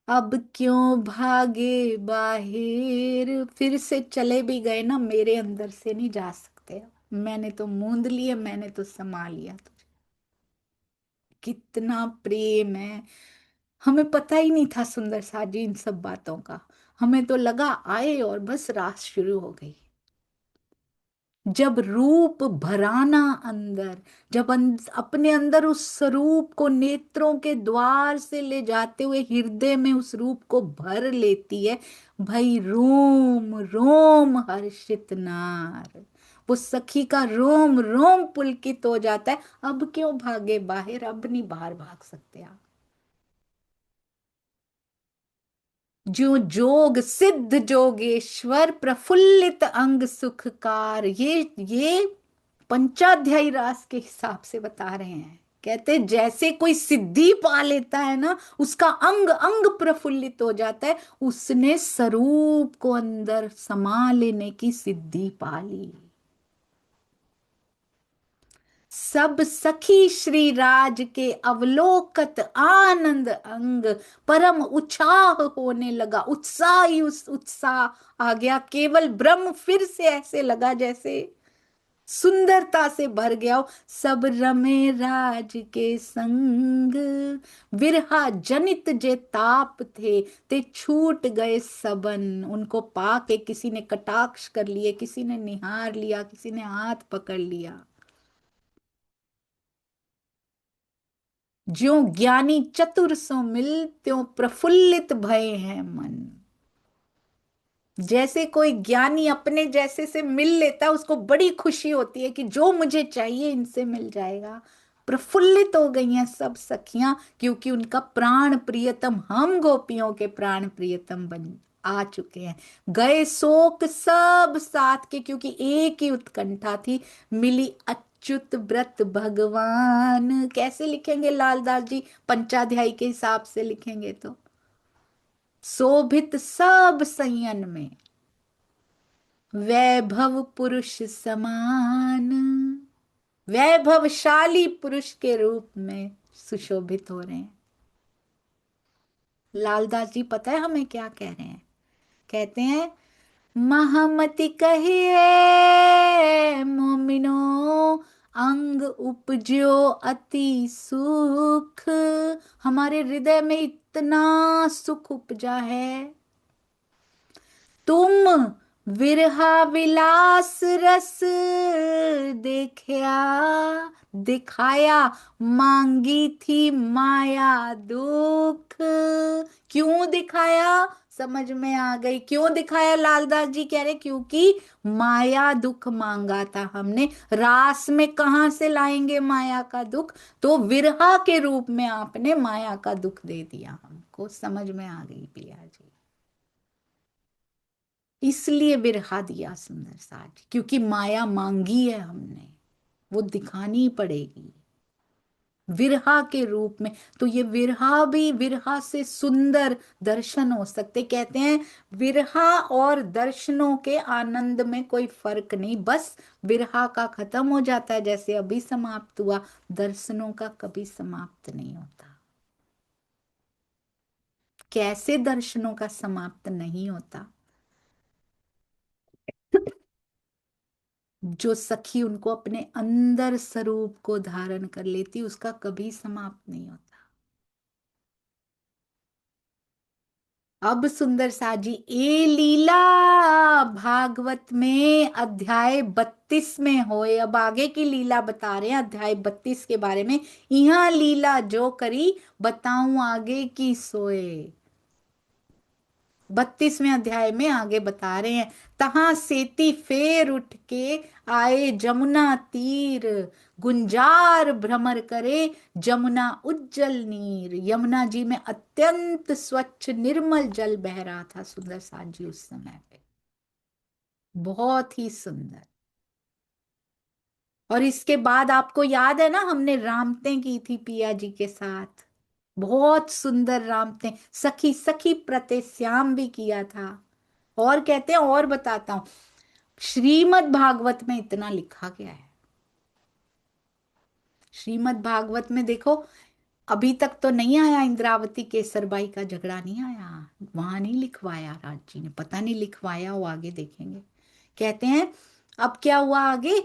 अब क्यों भागे बाहिर, फिर से चले भी गए ना, मेरे अंदर से नहीं जा सकते। मैंने तो मूंद लिया, मैंने तो समा लिया तुझे। कितना प्रेम है। हमें पता ही नहीं था सुंदर साजी इन सब बातों का। हमें तो लगा आए और बस रात शुरू हो गई। जब रूप भराना अंदर, जब अपने अंदर उस स्वरूप को नेत्रों के द्वार से ले जाते हुए हृदय में उस रूप को भर लेती है, भाई रोम रोम हर्षित नार, वो सखी का रोम रोम पुलकित हो जाता है। अब क्यों भागे बाहर, अब नहीं बाहर भाग सकते आप। जो जोग सिद्ध जोगेश्वर प्रफुल्लित अंग सुखकार, ये पंचाध्यायी रास के हिसाब से बता रहे हैं। कहते हैं जैसे कोई सिद्धि पा लेता है ना, उसका अंग अंग प्रफुल्लित हो जाता है, उसने स्वरूप को अंदर समा लेने की सिद्धि पा ली। सब सखी श्री राज के अवलोकत आनंद अंग, परम उत्साह होने लगा, उत्साह ही उस उत्साह आ गया। केवल ब्रह्म फिर से ऐसे लगा जैसे सुंदरता से भर गया हो। सब रमे राज के संग, विरहा जनित जे ताप थे, ते छूट गए सबन। उनको पाके किसी ने कटाक्ष कर लिए, किसी ने निहार लिया, किसी ने हाथ पकड़ लिया। ज्यों ज्ञानी चतुर सो मिल, त्यों प्रफुल्लित भय है मन। जैसे कोई ज्ञानी अपने जैसे से मिल लेता है, उसको बड़ी खुशी होती है कि जो मुझे चाहिए इनसे मिल जाएगा। प्रफुल्लित हो गई हैं सब सखियां, क्योंकि उनका प्राण प्रियतम, हम गोपियों के प्राण प्रियतम बन आ चुके हैं। गए शोक सब साथ के, क्योंकि एक ही उत्कंठा थी, मिली अच्युत व्रत भगवान। कैसे लिखेंगे लालदास जी, पंचाध्यायी के हिसाब से लिखेंगे तो, शोभित सब संयन में, वैभव पुरुष समान, वैभवशाली पुरुष के रूप में सुशोभित हो रहे हैं। लालदास जी पता है हमें क्या कह रहे हैं? कहते हैं महामति कहिए मोमिनो, अंग उपजो अति सुख। हमारे हृदय में इतना सुख उपजा है, तुम विरहा विलास रस देखया, दिखाया मांगी थी माया दुख। क्यों दिखाया? समझ में आ गई क्यों दिखाया। लालदास जी कह रहे क्योंकि माया दुख मांगा था हमने। रास में कहां से लाएंगे माया का दुख? तो विरहा के रूप में आपने माया का दुख दे दिया हमको। समझ में आ गई पिया जी, इसलिए बिरहा दिया सुंदर साज, क्योंकि माया मांगी है हमने, वो दिखानी पड़ेगी विरहा के रूप में। तो ये विरहा भी, विरहा से सुंदर दर्शन हो सकते। कहते हैं विरहा और दर्शनों के आनंद में कोई फर्क नहीं, बस विरहा का खत्म हो जाता है जैसे अभी समाप्त हुआ, दर्शनों का कभी समाप्त नहीं होता। कैसे दर्शनों का समाप्त नहीं होता? जो सखी उनको अपने अंदर स्वरूप को धारण कर लेती, उसका कभी समाप्त नहीं होता। अब सुंदर साजी ए लीला भागवत में अध्याय 32 में होए। अब आगे की लीला बता रहे हैं अध्याय 32 के बारे में। यहाँ लीला जो करी, बताऊं आगे की सोए। 32वें अध्याय में आगे बता रहे हैं, तहां सेती फेर उठ के आए जमुना तीर, गुंजार भ्रमर करे जमुना उज्जल नीर। यमुना जी में अत्यंत स्वच्छ निर्मल जल बह रहा था सुंदर साथ जी उस समय पे, बहुत ही सुंदर। और इसके बाद आपको याद है ना, हमने रामतें की थी पिया जी के साथ, बहुत सुंदर रामतें, सखी सखी प्रते श्याम भी किया था। और कहते हैं, और बताता हूं, श्रीमद् भागवत में इतना लिखा गया है। श्रीमद् भागवत में देखो, अभी तक तो नहीं आया, इंद्रावती केसरबाई का झगड़ा नहीं आया, वहां नहीं लिखवाया राज जी ने, पता नहीं लिखवाया हो, आगे देखेंगे। कहते हैं अब क्या हुआ आगे,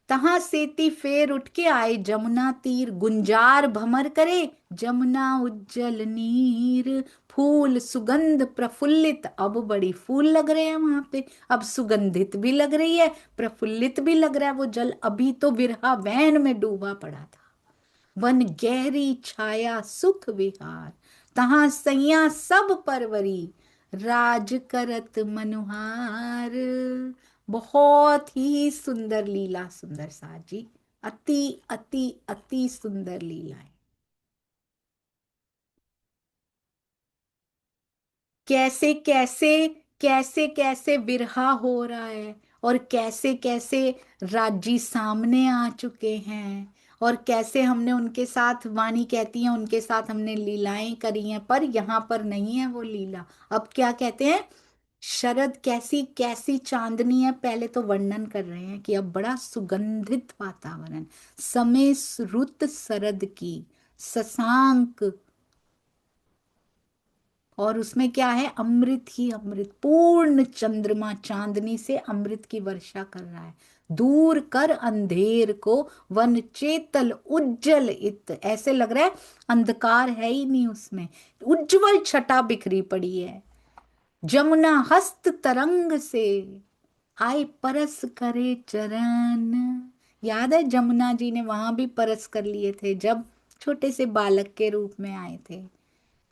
तहां सेती फेर उठ के आए जमुना तीर, गुंजार भमर करे जमुना उज्जल नीर। फूल सुगंध प्रफुल्लित, अब बड़ी फूल लग रहे हैं वहां पे, अब सुगंधित भी लग रही है, प्रफुल्लित भी लग रहा है वो जल। अभी तो विरहा वैन में डूबा पड़ा था। वन गहरी छाया सुख विहार, तहां सैया सब परवरी, राज करत मनुहार। बहुत ही सुंदर लीला सुंदर सा जी, अति अति अति सुंदर लीलाएं। कैसे कैसे कैसे कैसे बिरहा हो रहा है, और कैसे कैसे राजी सामने आ चुके हैं, और कैसे हमने उनके साथ, वाणी कहती है उनके साथ हमने लीलाएं करी हैं, पर यहाँ पर नहीं है वो लीला। अब क्या कहते हैं, शरद कैसी कैसी चांदनी है, पहले तो वर्णन कर रहे हैं कि अब बड़ा सुगंधित वातावरण, समय रुत शरद की, शशांक, और उसमें क्या है, अमृत ही अमृत, पूर्ण चंद्रमा चांदनी से अमृत की वर्षा कर रहा है। दूर कर अंधेर को वन चेतल उज्जवल इत, ऐसे लग रहा है अंधकार है ही नहीं उसमें, उज्जवल छटा बिखरी पड़ी है। जमुना हस्त तरंग से आए परस करे चरण, याद है जमुना जी ने वहां भी परस कर लिए थे जब छोटे से बालक के रूप में आए थे,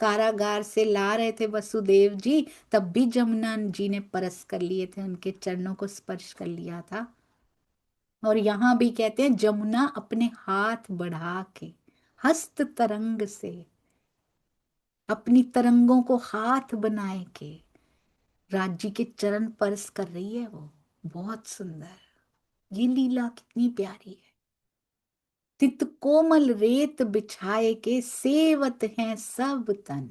कारागार से ला रहे थे वसुदेव जी, तब भी जमुना जी ने परस कर लिए थे, उनके चरणों को स्पर्श कर लिया था। और यहां भी कहते हैं जमुना अपने हाथ बढ़ा के, हस्त तरंग से, अपनी तरंगों को हाथ बनाए के राज जी के चरण स्पर्श कर रही है वो। बहुत सुंदर, ये लीला कितनी प्यारी है। तित कोमल रेत बिछाए के सेवत हैं सब तन,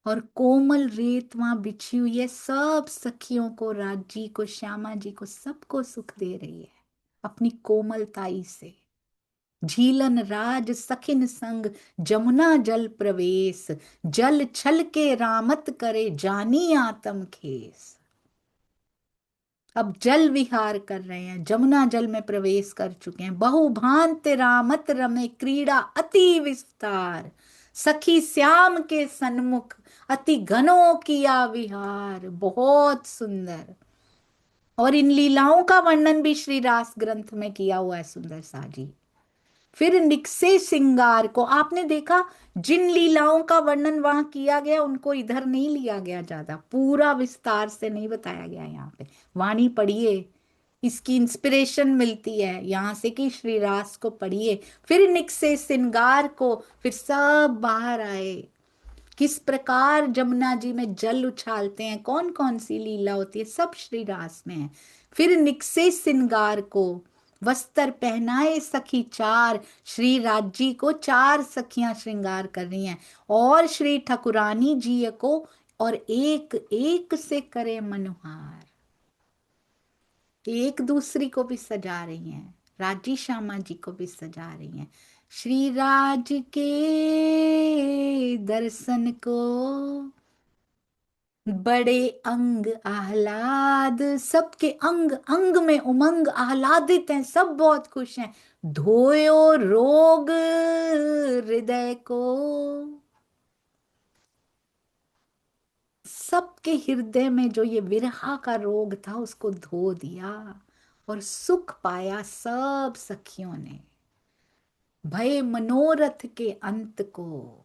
और कोमल रेत वहां बिछी हुई है, सब सखियों को, राजी को, श्यामा जी को, सबको सुख दे रही है अपनी कोमलताई से। झीलन राज सखिन संग जमुना जल प्रवेश, जल छल के रामत करे जानी आतम खेस। अब जल विहार कर रहे हैं, जमुना जल में प्रवेश कर चुके हैं। बहुभांत रामत रमे क्रीड़ा अति विस्तार, सखी श्याम के सन्मुख अति घनों किया विहार। बहुत सुंदर, और इन लीलाओं का वर्णन भी श्री रास ग्रंथ में किया हुआ है सुंदर सा जी। फिर निकसे सिंगार को, आपने देखा जिन लीलाओं का वर्णन वहां किया गया उनको इधर नहीं लिया गया, ज्यादा पूरा विस्तार से नहीं बताया गया यहाँ पे। वाणी पढ़िए, इसकी इंस्पिरेशन मिलती है यहां से कि श्री रास को पढ़िए। फिर निकसे सिंगार को, फिर सब बाहर आए, किस प्रकार जमुना जी में जल उछालते हैं, कौन कौन सी लीला होती है, सब श्री रास में है। फिर निकसे सिंगार को, वस्त्र पहनाए सखी चार, श्री राजी को चार सखियां श्रृंगार कर रही हैं, और श्री ठकुरानी जी को, और एक एक से करे मनोहार, एक दूसरी को भी सजा रही हैं, राजी श्यामा जी को भी सजा रही हैं। श्री राज के दर्शन को बड़े अंग आह्लाद, सबके अंग अंग में उमंग, आह्लादित हैं, सब बहुत खुश हैं। धोयो रोग हृदय को, सबके हृदय में जो ये विरहा का रोग था उसको धो दिया, और सुख पाया सब सखियों ने। भय मनोरथ के अंत को,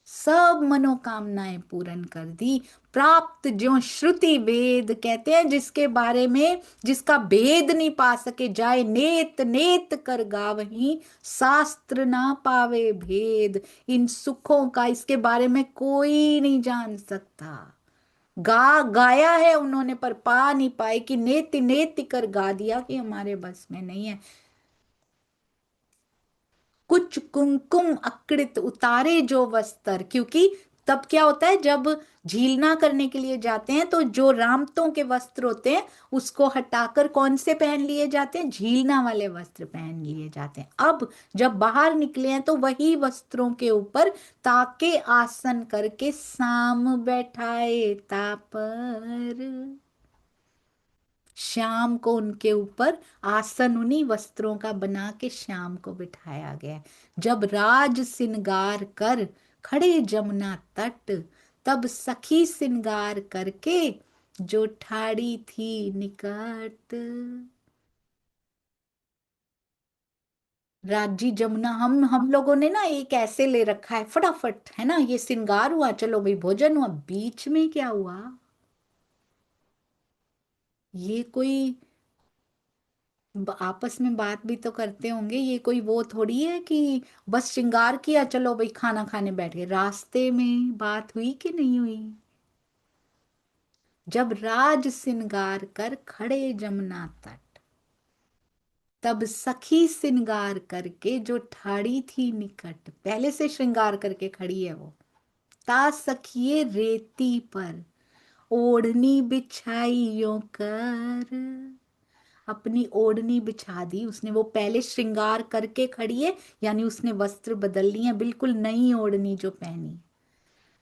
सब मनोकामनाएं पूर्ण कर दी। प्राप्त ज्यों श्रुति वेद, कहते हैं जिसके बारे में, जिसका भेद नहीं पा सके, जाए नेत नेत कर गावही, शास्त्र ना पावे भेद। इन सुखों का, इसके बारे में कोई नहीं जान सकता। गाया है उन्होंने पर पा नहीं पाए, कि नेति नेति कर गा दिया कि हमारे बस में नहीं है। कुछ कुमकुम अकृत उतारे जो वस्त्र, क्योंकि तब क्या होता है जब झीलना करने के लिए जाते हैं तो जो रामतों के वस्त्र होते हैं उसको हटाकर कौन से पहन लिए जाते हैं, झीलना वाले वस्त्र पहन लिए जाते हैं। अब जब बाहर निकले हैं तो वही वस्त्रों के ऊपर ताके आसन करके साम बैठाए तापर, श्याम को उनके ऊपर आसन उन्हीं वस्त्रों का बना के श्याम को बिठाया गया। जब राज सिंगार कर खड़े जमुना तट, तब सखी श्रृंगार करके जो ठाड़ी थी निकट। राजी जमुना, हम लोगों ने ना एक ऐसे ले रखा है फटाफट, है ना, ये श्रृंगार हुआ, चलो भाई भोजन हुआ, बीच में क्या हुआ? ये कोई आपस में बात भी तो करते होंगे, ये कोई वो थोड़ी है कि बस श्रृंगार किया चलो भाई खाना खाने बैठ गए, रास्ते में बात हुई कि नहीं हुई? जब राज श्रृंगार कर खड़े जमुना तट, तब सखी श्रृंगार करके जो ठाड़ी थी निकट, पहले से श्रृंगार करके खड़ी है वो। ता सखिए रेती पर ओढ़नी बिछाई यो कर, अपनी ओढ़नी बिछा दी उसने, वो पहले श्रृंगार करके खड़ी है, यानी उसने वस्त्र बदल लिए, बिल्कुल नई ओढ़नी जो पहनी।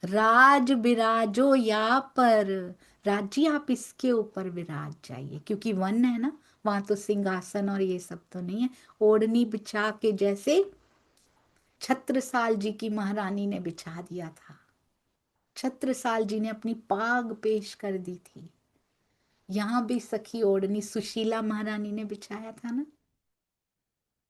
राज बिराजो या पर, राजी आप इसके ऊपर विराज जाइए, क्योंकि वन है ना, वहां तो सिंहासन और ये सब तो नहीं है। ओढ़नी बिछा के जैसे छत्रसाल जी की महारानी ने बिछा दिया था, छत्रसाल जी ने अपनी पाग पेश कर दी थी, यहां भी सखी ओढ़नी सुशीला महारानी ने बिछाया था ना।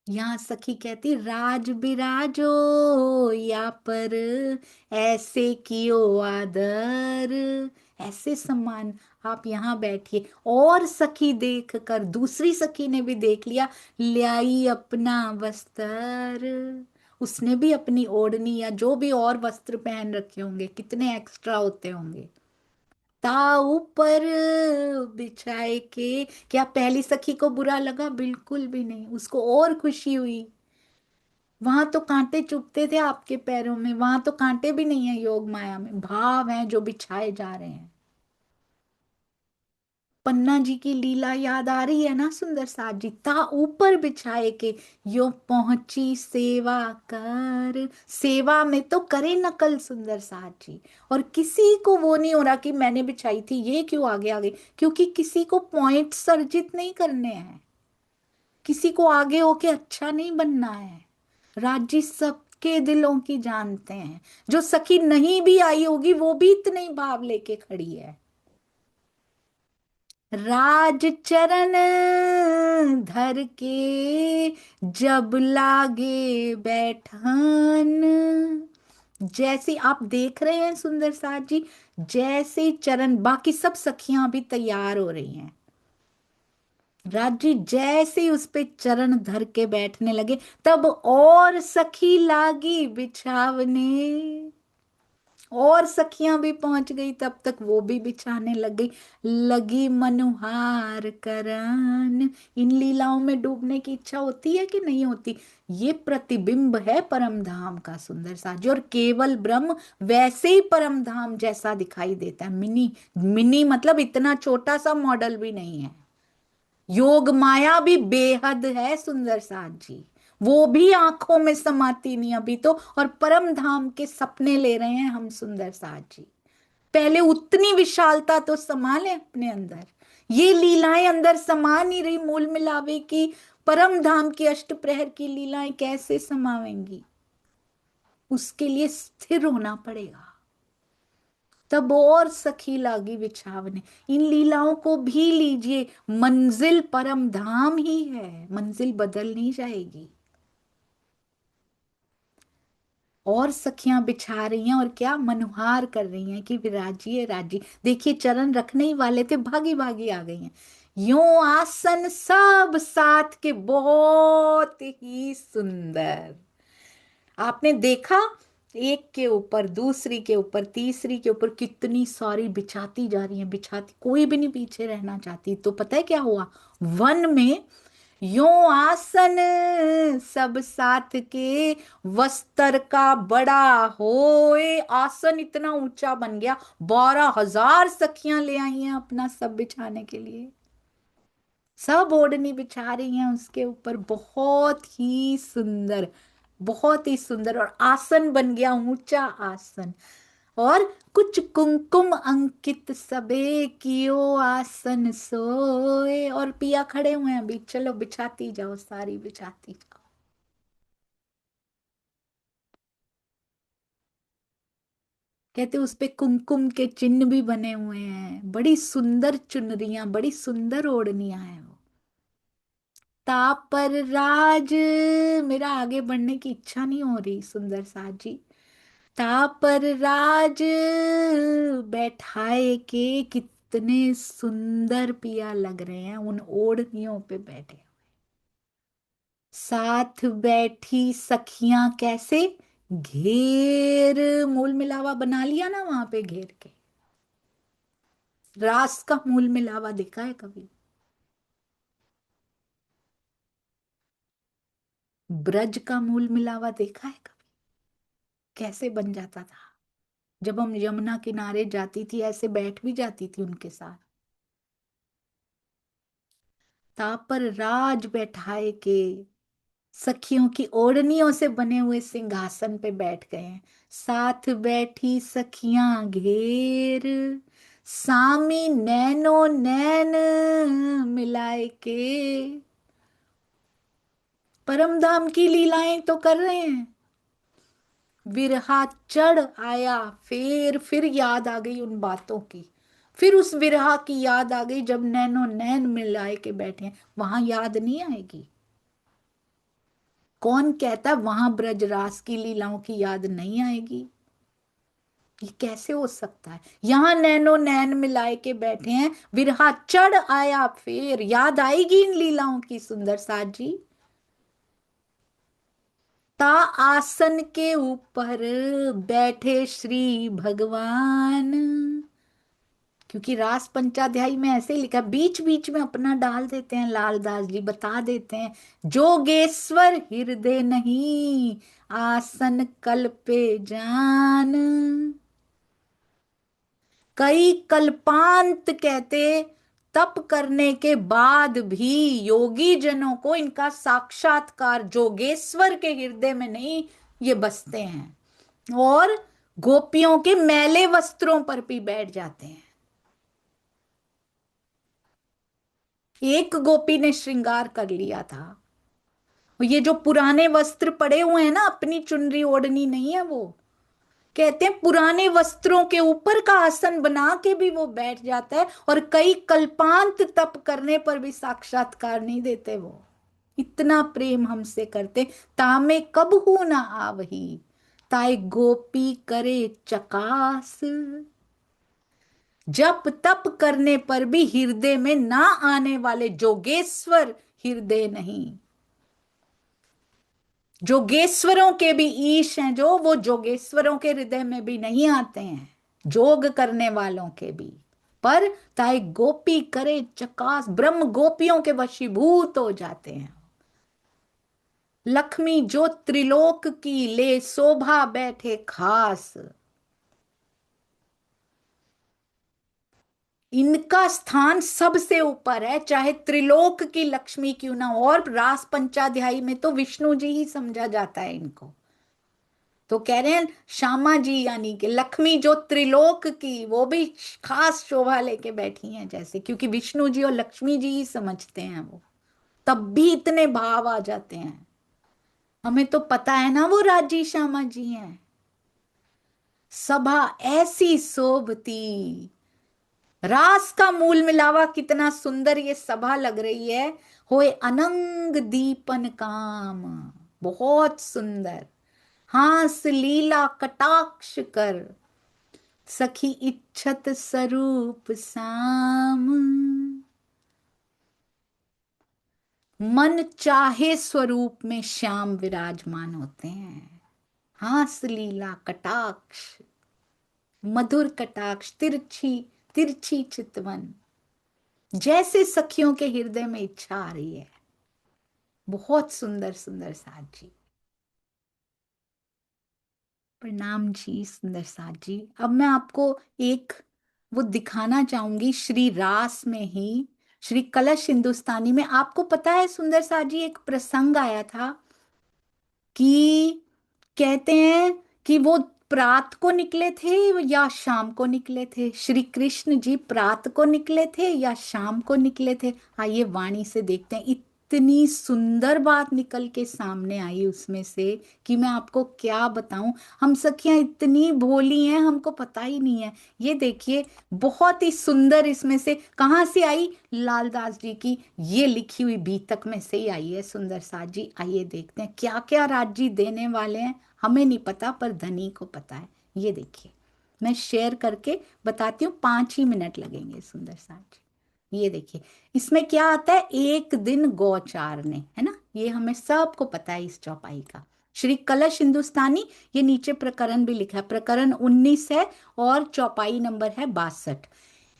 यहाँ सखी कहती राज बिराजो या पर, ऐसे कियो आदर, ऐसे सम्मान, आप यहाँ बैठिए। और सखी देख कर, दूसरी सखी ने भी देख लिया, ल्याई अपना वस्त्र, उसने भी अपनी ओढ़नी या जो भी और वस्त्र पहन रखे होंगे, कितने एक्स्ट्रा होते होंगे, ता ऊपर बिछाए के। क्या पहली सखी को बुरा लगा? बिल्कुल भी नहीं, उसको और खुशी हुई। वहां तो कांटे चुभते थे आपके पैरों में, वहां तो कांटे भी नहीं है, योग माया में भाव हैं जो बिछाए जा रहे हैं। पन्ना जी की लीला याद आ रही है ना सुंदर साथ जी, ता ऊपर बिछाए के यो पहुंची सेवा कर, सेवा में तो करे नकल सुंदर साथ जी, और किसी को वो नहीं हो रहा कि मैंने बिछाई थी ये क्यों आगे आ गई, क्योंकि किसी को पॉइंट अर्जित नहीं करने हैं, किसी को आगे होके अच्छा नहीं बनना है। राजी सबके दिलों की जानते हैं, जो सखी नहीं भी आई होगी वो भी इतने ही भाव लेके खड़ी है। राज चरण धर के जब लागे बैठान, जैसे आप देख रहे हैं सुंदर साथ जी, जैसे चरण, बाकी सब सखियां भी तैयार हो रही हैं, राजी जैसे ही उस पे चरण धर के बैठने लगे, तब और सखी लागी बिछावने, और सखियां भी पहुंच गई, तब तक वो भी बिछाने लग गई, लगी मनुहार करन। इन लीलाओं में डूबने की इच्छा होती है कि नहीं होती? ये प्रतिबिंब है परम धाम का सुंदर सा जी, और केवल ब्रह्म वैसे ही परम धाम जैसा दिखाई देता है, मिनी, मिनी मतलब इतना छोटा सा मॉडल भी नहीं है। योग माया भी बेहद है सुंदर साथ जी, वो भी आंखों में समाती नहीं अभी तो, और परम धाम के सपने ले रहे हैं हम सुंदर साथ जी। पहले उतनी विशालता तो समा ले अपने अंदर, ये लीलाएं अंदर समा नहीं रही, मूल मिलावे की परम धाम की अष्टप्रहर की लीलाएं कैसे समावेंगी? उसके लिए स्थिर होना पड़ेगा। तब और सखी लागी बिछावने, इन लीलाओं को भी लीजिए, मंजिल परम धाम ही है, मंजिल बदल नहीं जाएगी। और सखियां बिछा रही हैं और क्या मनुहार कर रही हैं कि विराजिए राजी, देखिए चरण रखने ही वाले थे, भागी भागी आ गई हैं। यूं आसन सब साथ के बहुत ही सुंदर, आपने देखा, एक के ऊपर दूसरी के ऊपर तीसरी के ऊपर कितनी सारी बिछाती जा रही है, बिछाती, कोई भी नहीं पीछे रहना चाहती। तो पता है क्या हुआ? वन में यो आसन सब साथ के, वस्त्र का बड़ा होए, आसन इतना ऊंचा बन गया, 12,000 सखियां ले आई हैं अपना सब बिछाने के लिए, सब ओढ़नी बिछा रही हैं उसके ऊपर, बहुत ही सुंदर, बहुत ही सुंदर, और आसन बन गया ऊंचा आसन, और कुछ कुमकुम अंकित सबे कियो आसन सोए, और पिया खड़े हुए हैं अभी, चलो बिछाती जाओ, सारी बिछाती जाओ। कहते उस पे कुमकुम के चिन्ह भी बने हुए हैं, बड़ी सुंदर चुनरियां, बड़ी सुंदर ओढ़नियां हैं वो। तापर राज, मेरा आगे बढ़ने की इच्छा नहीं हो रही सुंदर साथ जी। तापर राज बैठाए के, कितने सुंदर पिया लग रहे हैं उन ओढ़नियों पे बैठे। साथ बैठी सखियां कैसे, घेर, मूल मिलावा बना लिया ना वहां पे घेर के। रास का मूल मिलावा देखा है कभी? ब्रज का मूल मिलावा देखा है कभी? कैसे बन जाता था जब हम यमुना किनारे जाती थी, ऐसे बैठ भी जाती थी उनके साथ। तापर राज बैठाए के, सखियों की ओढ़नियों से बने हुए सिंहासन पे बैठ गए हैं। साथ बैठी सखियां घेर, सामी नैनो नैन मिलाए के। परम धाम की लीलाएं तो कर रहे हैं। विरहा चढ़ आया, फिर याद आ गई उन बातों की। फिर उस विरहा की याद आ गई जब नैनो नैन मिलाए के बैठे हैं। वहां याद नहीं आएगी? कौन कहता है वहां ब्रजरास की लीलाओं की याद नहीं आएगी? ये कैसे हो सकता है? यहां नैनो नैन मिलाए के बैठे हैं, विरहा चढ़ आया, फिर याद आएगी इन लीलाओं की सुंदर साथ जी। ता आसन के ऊपर बैठे श्री भगवान। क्योंकि रास पंचाध्यायी में ऐसे ही लिखा, बीच बीच में अपना डाल देते हैं लालदास जी, बता देते हैं। जोगेश्वर हृदय नहीं, आसन कल पे जान। कई कल्पांत कहते, तप करने के बाद भी योगी जनों को इनका साक्षात्कार जोगेश्वर के हृदय में नहीं, ये बसते हैं और गोपियों के मैले वस्त्रों पर भी बैठ जाते हैं। एक गोपी ने श्रृंगार कर लिया था। ये जो पुराने वस्त्र पड़े हुए हैं ना, अपनी चुनरी ओढ़नी नहीं है वो। कहते हैं पुराने वस्त्रों के ऊपर का आसन बना के भी वो बैठ जाता है, और कई कल्पांत तप करने पर भी साक्षात्कार नहीं देते वो। इतना प्रेम हमसे करते। तामे कब हूं ना आवही, ताए गोपी करे चकास। जप तप करने पर भी हृदय में ना आने वाले जोगेश्वर हृदय नहीं। जोगेश्वरों के भी ईश हैं जो, वो जोगेश्वरों के हृदय में भी नहीं आते हैं, जोग करने वालों के भी। पर ताई गोपी करे चकास, ब्रह्म गोपियों के वशीभूत हो जाते हैं। लक्ष्मी जो त्रिलोक की ले शोभा बैठे खास। इनका स्थान सबसे ऊपर है, चाहे त्रिलोक की लक्ष्मी क्यों ना हो। और रास पंचाध्यायी में तो विष्णु जी ही समझा जाता है इनको। तो कह रहे हैं श्यामा जी, यानी कि लक्ष्मी जो त्रिलोक की, वो भी खास शोभा लेके बैठी हैं जैसे, क्योंकि विष्णु जी और लक्ष्मी जी ही समझते हैं वो, तब भी इतने भाव आ जाते हैं। हमें तो पता है ना वो राजी श्यामा जी हैं। सभा ऐसी शोभती, रास का मूल मिलावा कितना सुंदर ये सभा लग रही है। होए अनंग दीपन काम, बहुत सुंदर। हास लीला कटाक्ष कर, सखी इच्छत स्वरूप साम। मन चाहे स्वरूप में श्याम विराजमान होते हैं। हास लीला कटाक्ष, मधुर कटाक्ष, तिरछी तिरछी चितवन, जैसे सखियों के हृदय में इच्छा आ रही है। बहुत सुंदर सुंदर साथ जी। प्रणाम जी सुंदर साथ जी। अब मैं आपको एक वो दिखाना चाहूंगी श्री रास में ही, श्री कलश हिंदुस्तानी में। आपको पता है सुंदर साथ जी, एक प्रसंग आया था कि कहते हैं कि वो प्रात को निकले थे या शाम को निकले थे, श्री कृष्ण जी प्रात को निकले थे या शाम को निकले थे। आइए वाणी से देखते हैं। इतनी सुंदर बात निकल के सामने आई उसमें से कि मैं आपको क्या बताऊं। हम सखियां इतनी भोली हैं, हमको पता ही नहीं है। ये देखिए, बहुत ही सुंदर इसमें से कहाँ से आई, लालदास जी की ये लिखी हुई बीतक में से ही आई है। सुंदर साथ जी, आइए देखते हैं क्या क्या राज जी देने वाले हैं। हमें नहीं पता पर धनी को पता है। ये देखिए, मैं शेयर करके बताती हूँ, 5 ही मिनट लगेंगे सुंदर साथ जी। ये देखिए, इसमें क्या आता है, एक दिन गौचारने, है ना, ये हमें सबको पता है इस चौपाई का। श्री कलश हिंदुस्तानी, ये नीचे प्रकरण भी लिखा है, प्रकरण 19 है और चौपाई नंबर है 62।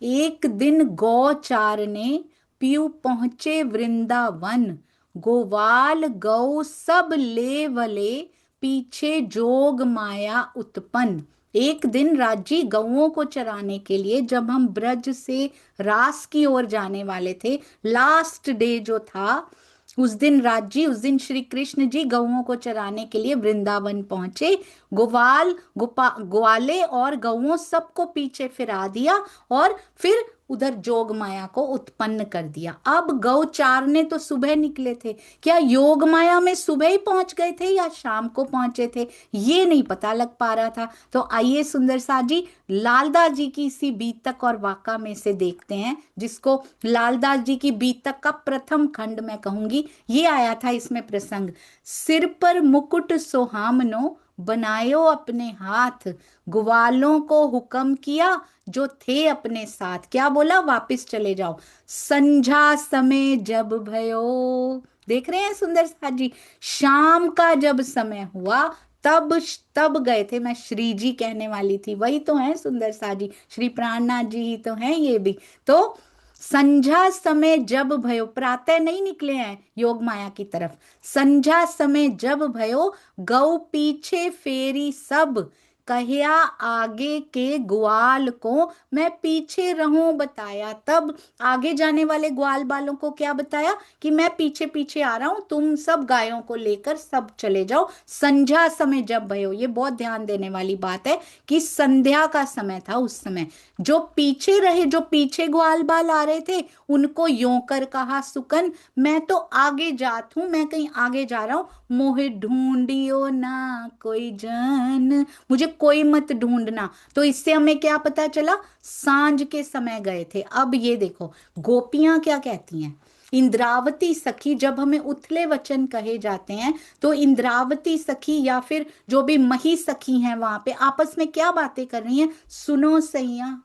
एक दिन गौचारने पीयू पहुंचे वृंदावन, गोवाल गौ सब लेवले, पीछे जोग माया उत्पन्न। एक दिन राजी गौओं को चराने के लिए जब हम ब्रज से रास की ओर जाने वाले थे, लास्ट डे जो था, उस दिन राजी, उस दिन श्री कृष्ण जी गौओं को चराने के लिए वृंदावन पहुंचे। ग्वाले और गौओं सबको पीछे फिरा दिया और फिर उधर जोग माया को उत्पन्न कर दिया। अब गौ चारने तो सुबह निकले थे, क्या योग माया में सुबह ही पहुंच गए थे या शाम को पहुंचे थे, ये नहीं पता लग पा रहा था। तो आइए सुंदर सा जी, लालदास जी की इसी बीतक और वाका में से देखते हैं, जिसको लालदास जी की बीतक का प्रथम खंड मैं कहूंगी। ये आया था इसमें प्रसंग, सिर पर मुकुट सोहामनो, बनायो अपने हाथ, ग्वालों को हुक्म किया जो थे अपने साथ। क्या बोला, वापिस चले जाओ। संझा समय जब भयो, देख रहे हैं सुंदर साथ जी, शाम का जब समय हुआ तब तब गए थे। मैं श्री जी कहने वाली थी, वही तो है सुंदर साथ जी, श्री प्राणनाथ जी ही तो हैं ये भी। तो संझा समय जब भयो, प्रातः नहीं निकले हैं योग माया की तरफ, संझा समय जब भयो, गौ पीछे फेरी सब, कहया आगे के ग्वाल को मैं पीछे रहूं बताया। तब आगे जाने वाले ग्वाल बालों को क्या बताया कि मैं पीछे पीछे आ रहा हूं, तुम सब गायों को लेकर सब चले जाओ। संध्या समय जब भयो, ये बहुत ध्यान देने वाली बात है कि संध्या का समय था उस समय। जो पीछे रहे, जो पीछे ग्वाल बाल आ रहे थे, उनको यों कर कहा सुकन, मैं तो आगे जात हूं, मैं कहीं आगे जा रहा हूं, मोहे ढूंढियो ना कोई जन, मुझे कोई मत ढूंढना। तो इससे हमें क्या पता चला, सांझ के समय गए थे। अब ये देखो, गोपियां क्या कहती हैं, इंद्रावती सखी, जब हमें उथले वचन कहे जाते हैं तो इंद्रावती सखी या फिर जो भी मही सखी हैं वहां पे आपस में क्या बातें कर रही हैं, सुनो सैया,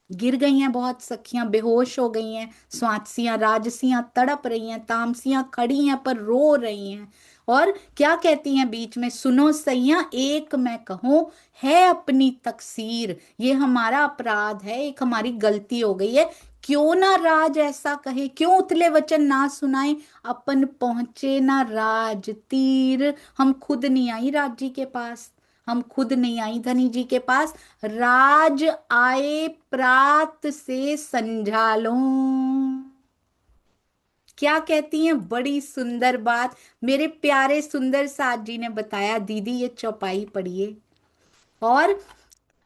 गिर गई हैं बहुत सखियां, बेहोश हो गई हैं, स्वात्सियां राजसियां तड़प रही हैं, तामसियां खड़ी हैं पर रो रही हैं। और क्या कहती हैं बीच में, सुनो सैया एक मैं कहूं, है अपनी तकसीर, ये हमारा अपराध है, एक हमारी गलती हो गई है, क्यों ना राज ऐसा कहे, क्यों उतले वचन ना सुनाए, अपन पहुंचे ना राज तीर, हम खुद नहीं आई राज जी के पास, हम खुद नहीं आई धनी जी के पास, राज आए प्रात से संझालो। क्या कहती हैं, बड़ी सुंदर बात मेरे प्यारे सुंदर साथ जी ने बताया। दीदी ये चौपाई पढ़िए, और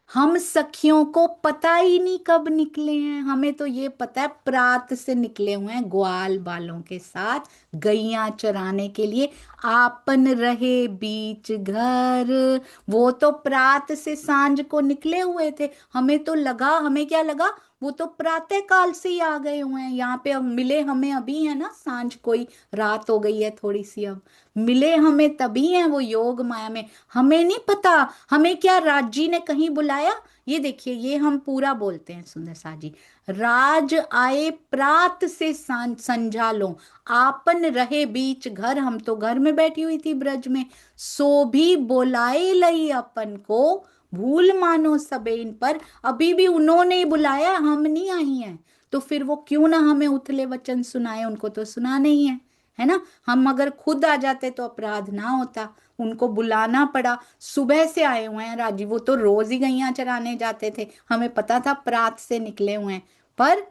हम सखियों को पता ही नहीं कब निकले हैं, हमें तो ये पता है प्रात से निकले हुए हैं ग्वाल बालों के साथ गैया चराने के लिए। आपन रहे बीच घर, वो तो प्रात से सांझ को निकले हुए थे, हमें तो लगा, हमें क्या लगा, वो तो प्रातः काल से ही आ गए हुए हैं यहाँ पे। अब मिले हमें अभी है ना, सांझ कोई रात हो गई है थोड़ी सी, अब मिले हमें तभी हैं वो योग माया में, हमें नहीं पता। हमें क्या राजी ने कहीं बुलाया, ये देखिए, ये हम पूरा बोलते हैं सुंदर सा जी, राज आए प्रात से संझा लो, आपन रहे बीच घर, हम तो घर में बैठी हुई थी ब्रज में, सो भी बोलाए लई अपन को, भूल मानो सबे इन पर, अभी भी उन्होंने ही बुलाया, हम नहीं आई हैं। तो फिर वो क्यों ना हमें उथले वचन सुनाए, उनको तो सुनाने ही है ना। हम अगर खुद आ जाते तो अपराध ना होता, उनको बुलाना पड़ा। सुबह से आए हुए हैं राजी, वो तो रोज ही गैया चराने जाते थे, हमें पता था प्रात से निकले हुए हैं। पर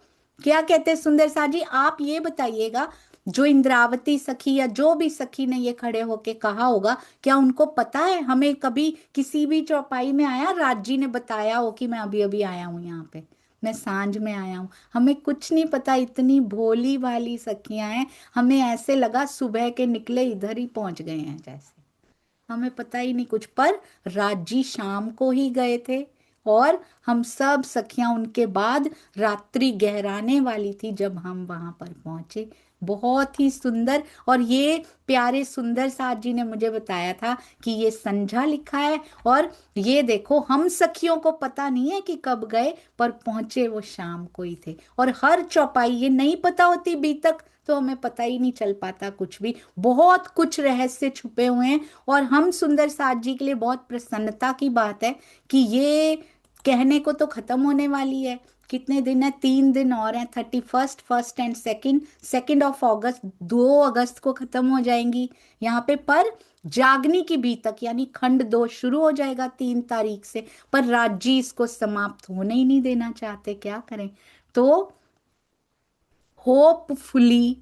क्या कहते हैं सुंदर सा जी, आप ये बताइएगा, जो इंद्रावती सखी या जो भी सखी ने ये खड़े होके कहा होगा, क्या उनको पता है, हमें कभी किसी भी चौपाई में आया राजी ने बताया हो कि मैं अभी अभी आया हूं यहाँ पे, मैं सांझ में आया हूँ। हमें कुछ नहीं पता, इतनी भोली भाली सखियां हैं, हमें ऐसे लगा सुबह के निकले इधर ही पहुंच गए हैं जैसे, हमें पता ही नहीं कुछ। पर राजी शाम को ही गए थे, और हम सब सखियां उनके बाद रात्रि गहराने वाली थी जब हम वहां पर पहुंचे। बहुत ही सुंदर। और ये प्यारे सुंदर साथ जी ने मुझे बताया था कि ये संझा लिखा है, और ये देखो हम सखियों को पता नहीं है कि कब गए, पर पहुंचे वो शाम को ही थे। और हर चौपाई, ये नहीं पता होती बीतक तो हमें पता ही नहीं चल पाता कुछ भी, बहुत कुछ रहस्य छुपे हुए हैं। और हम सुंदर साथ जी के लिए बहुत प्रसन्नता की बात है कि ये कहने को तो खत्म होने वाली है। कितने दिन है, 3 दिन और हैं, 31, फर्स्ट एंड सेकंड, 2 ऑगस्ट, 2 अगस्त को खत्म हो जाएंगी यहाँ पे। पर जागनी की बीतक यानी खंड 2 शुरू हो जाएगा 3 तारीख से, पर राज्य इसको समाप्त होने ही नहीं देना चाहते, क्या करें। तो होपफुली,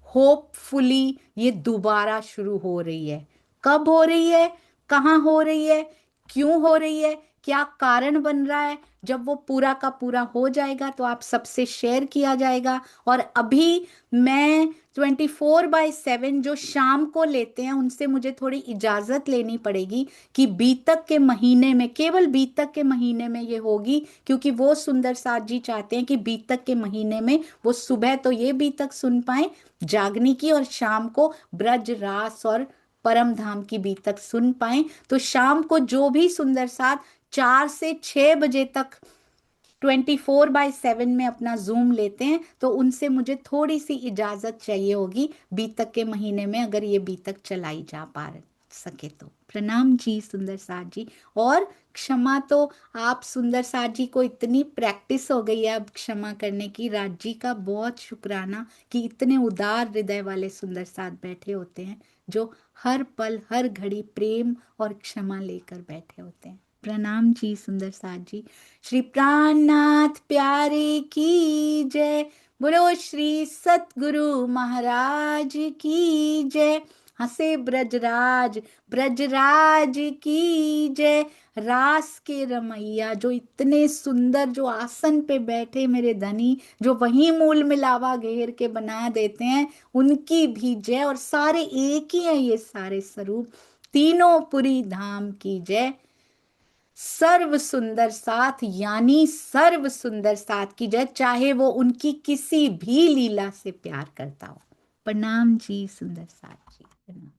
होपफुली ये दोबारा शुरू हो रही है। कब हो रही है, कहाँ हो रही है, क्यों हो रही है, क्या कारण बन रहा है, जब वो पूरा का पूरा हो जाएगा तो आप सबसे शेयर किया जाएगा। और अभी मैं 24/7 जो शाम को लेते हैं उनसे मुझे थोड़ी इजाजत लेनी पड़ेगी कि बीतक के महीने में, केवल बीतक के महीने में ये होगी, क्योंकि वो सुंदर साथ जी चाहते हैं कि बीतक के महीने में वो सुबह तो ये बीतक सुन पाए जागनी की, और शाम को ब्रज रास और परम धाम की बीतक सुन पाए। तो शाम को जो भी सुंदर साथ 4 से 6 बजे तक 24/7 में अपना जूम लेते हैं, तो उनसे मुझे थोड़ी सी इजाजत चाहिए होगी बीतक के महीने में, अगर ये बीतक चलाई जा पा सके तो। प्रणाम जी सुंदर साथ जी। और क्षमा तो, आप सुंदर साथ जी को इतनी प्रैक्टिस हो गई है अब क्षमा करने की, राज जी का बहुत शुक्राना कि इतने उदार हृदय वाले सुंदर साथ बैठे होते हैं जो हर पल हर घड़ी प्रेम और क्षमा लेकर बैठे होते हैं। प्रणाम जी सुंदर साथ जी। श्री प्राणनाथ प्यारे की जय। बोलो श्री सतगुरु महाराज की जय। हंसे ब्रजराज, ब्रजराज की जय। रास के रमैया जो इतने सुंदर, जो आसन पे बैठे मेरे धनी, जो वही मूल मिलावा घेर के बना देते हैं, उनकी भी जय। और सारे एक ही है ये सारे स्वरूप, तीनों पुरी धाम की जय। सर्व सुंदर साथ यानी सर्व सुंदर साथ की जय, चाहे वो उनकी किसी भी लीला से प्यार करता हो। प्रणाम जी सुंदर साथ जी, प्रणाम।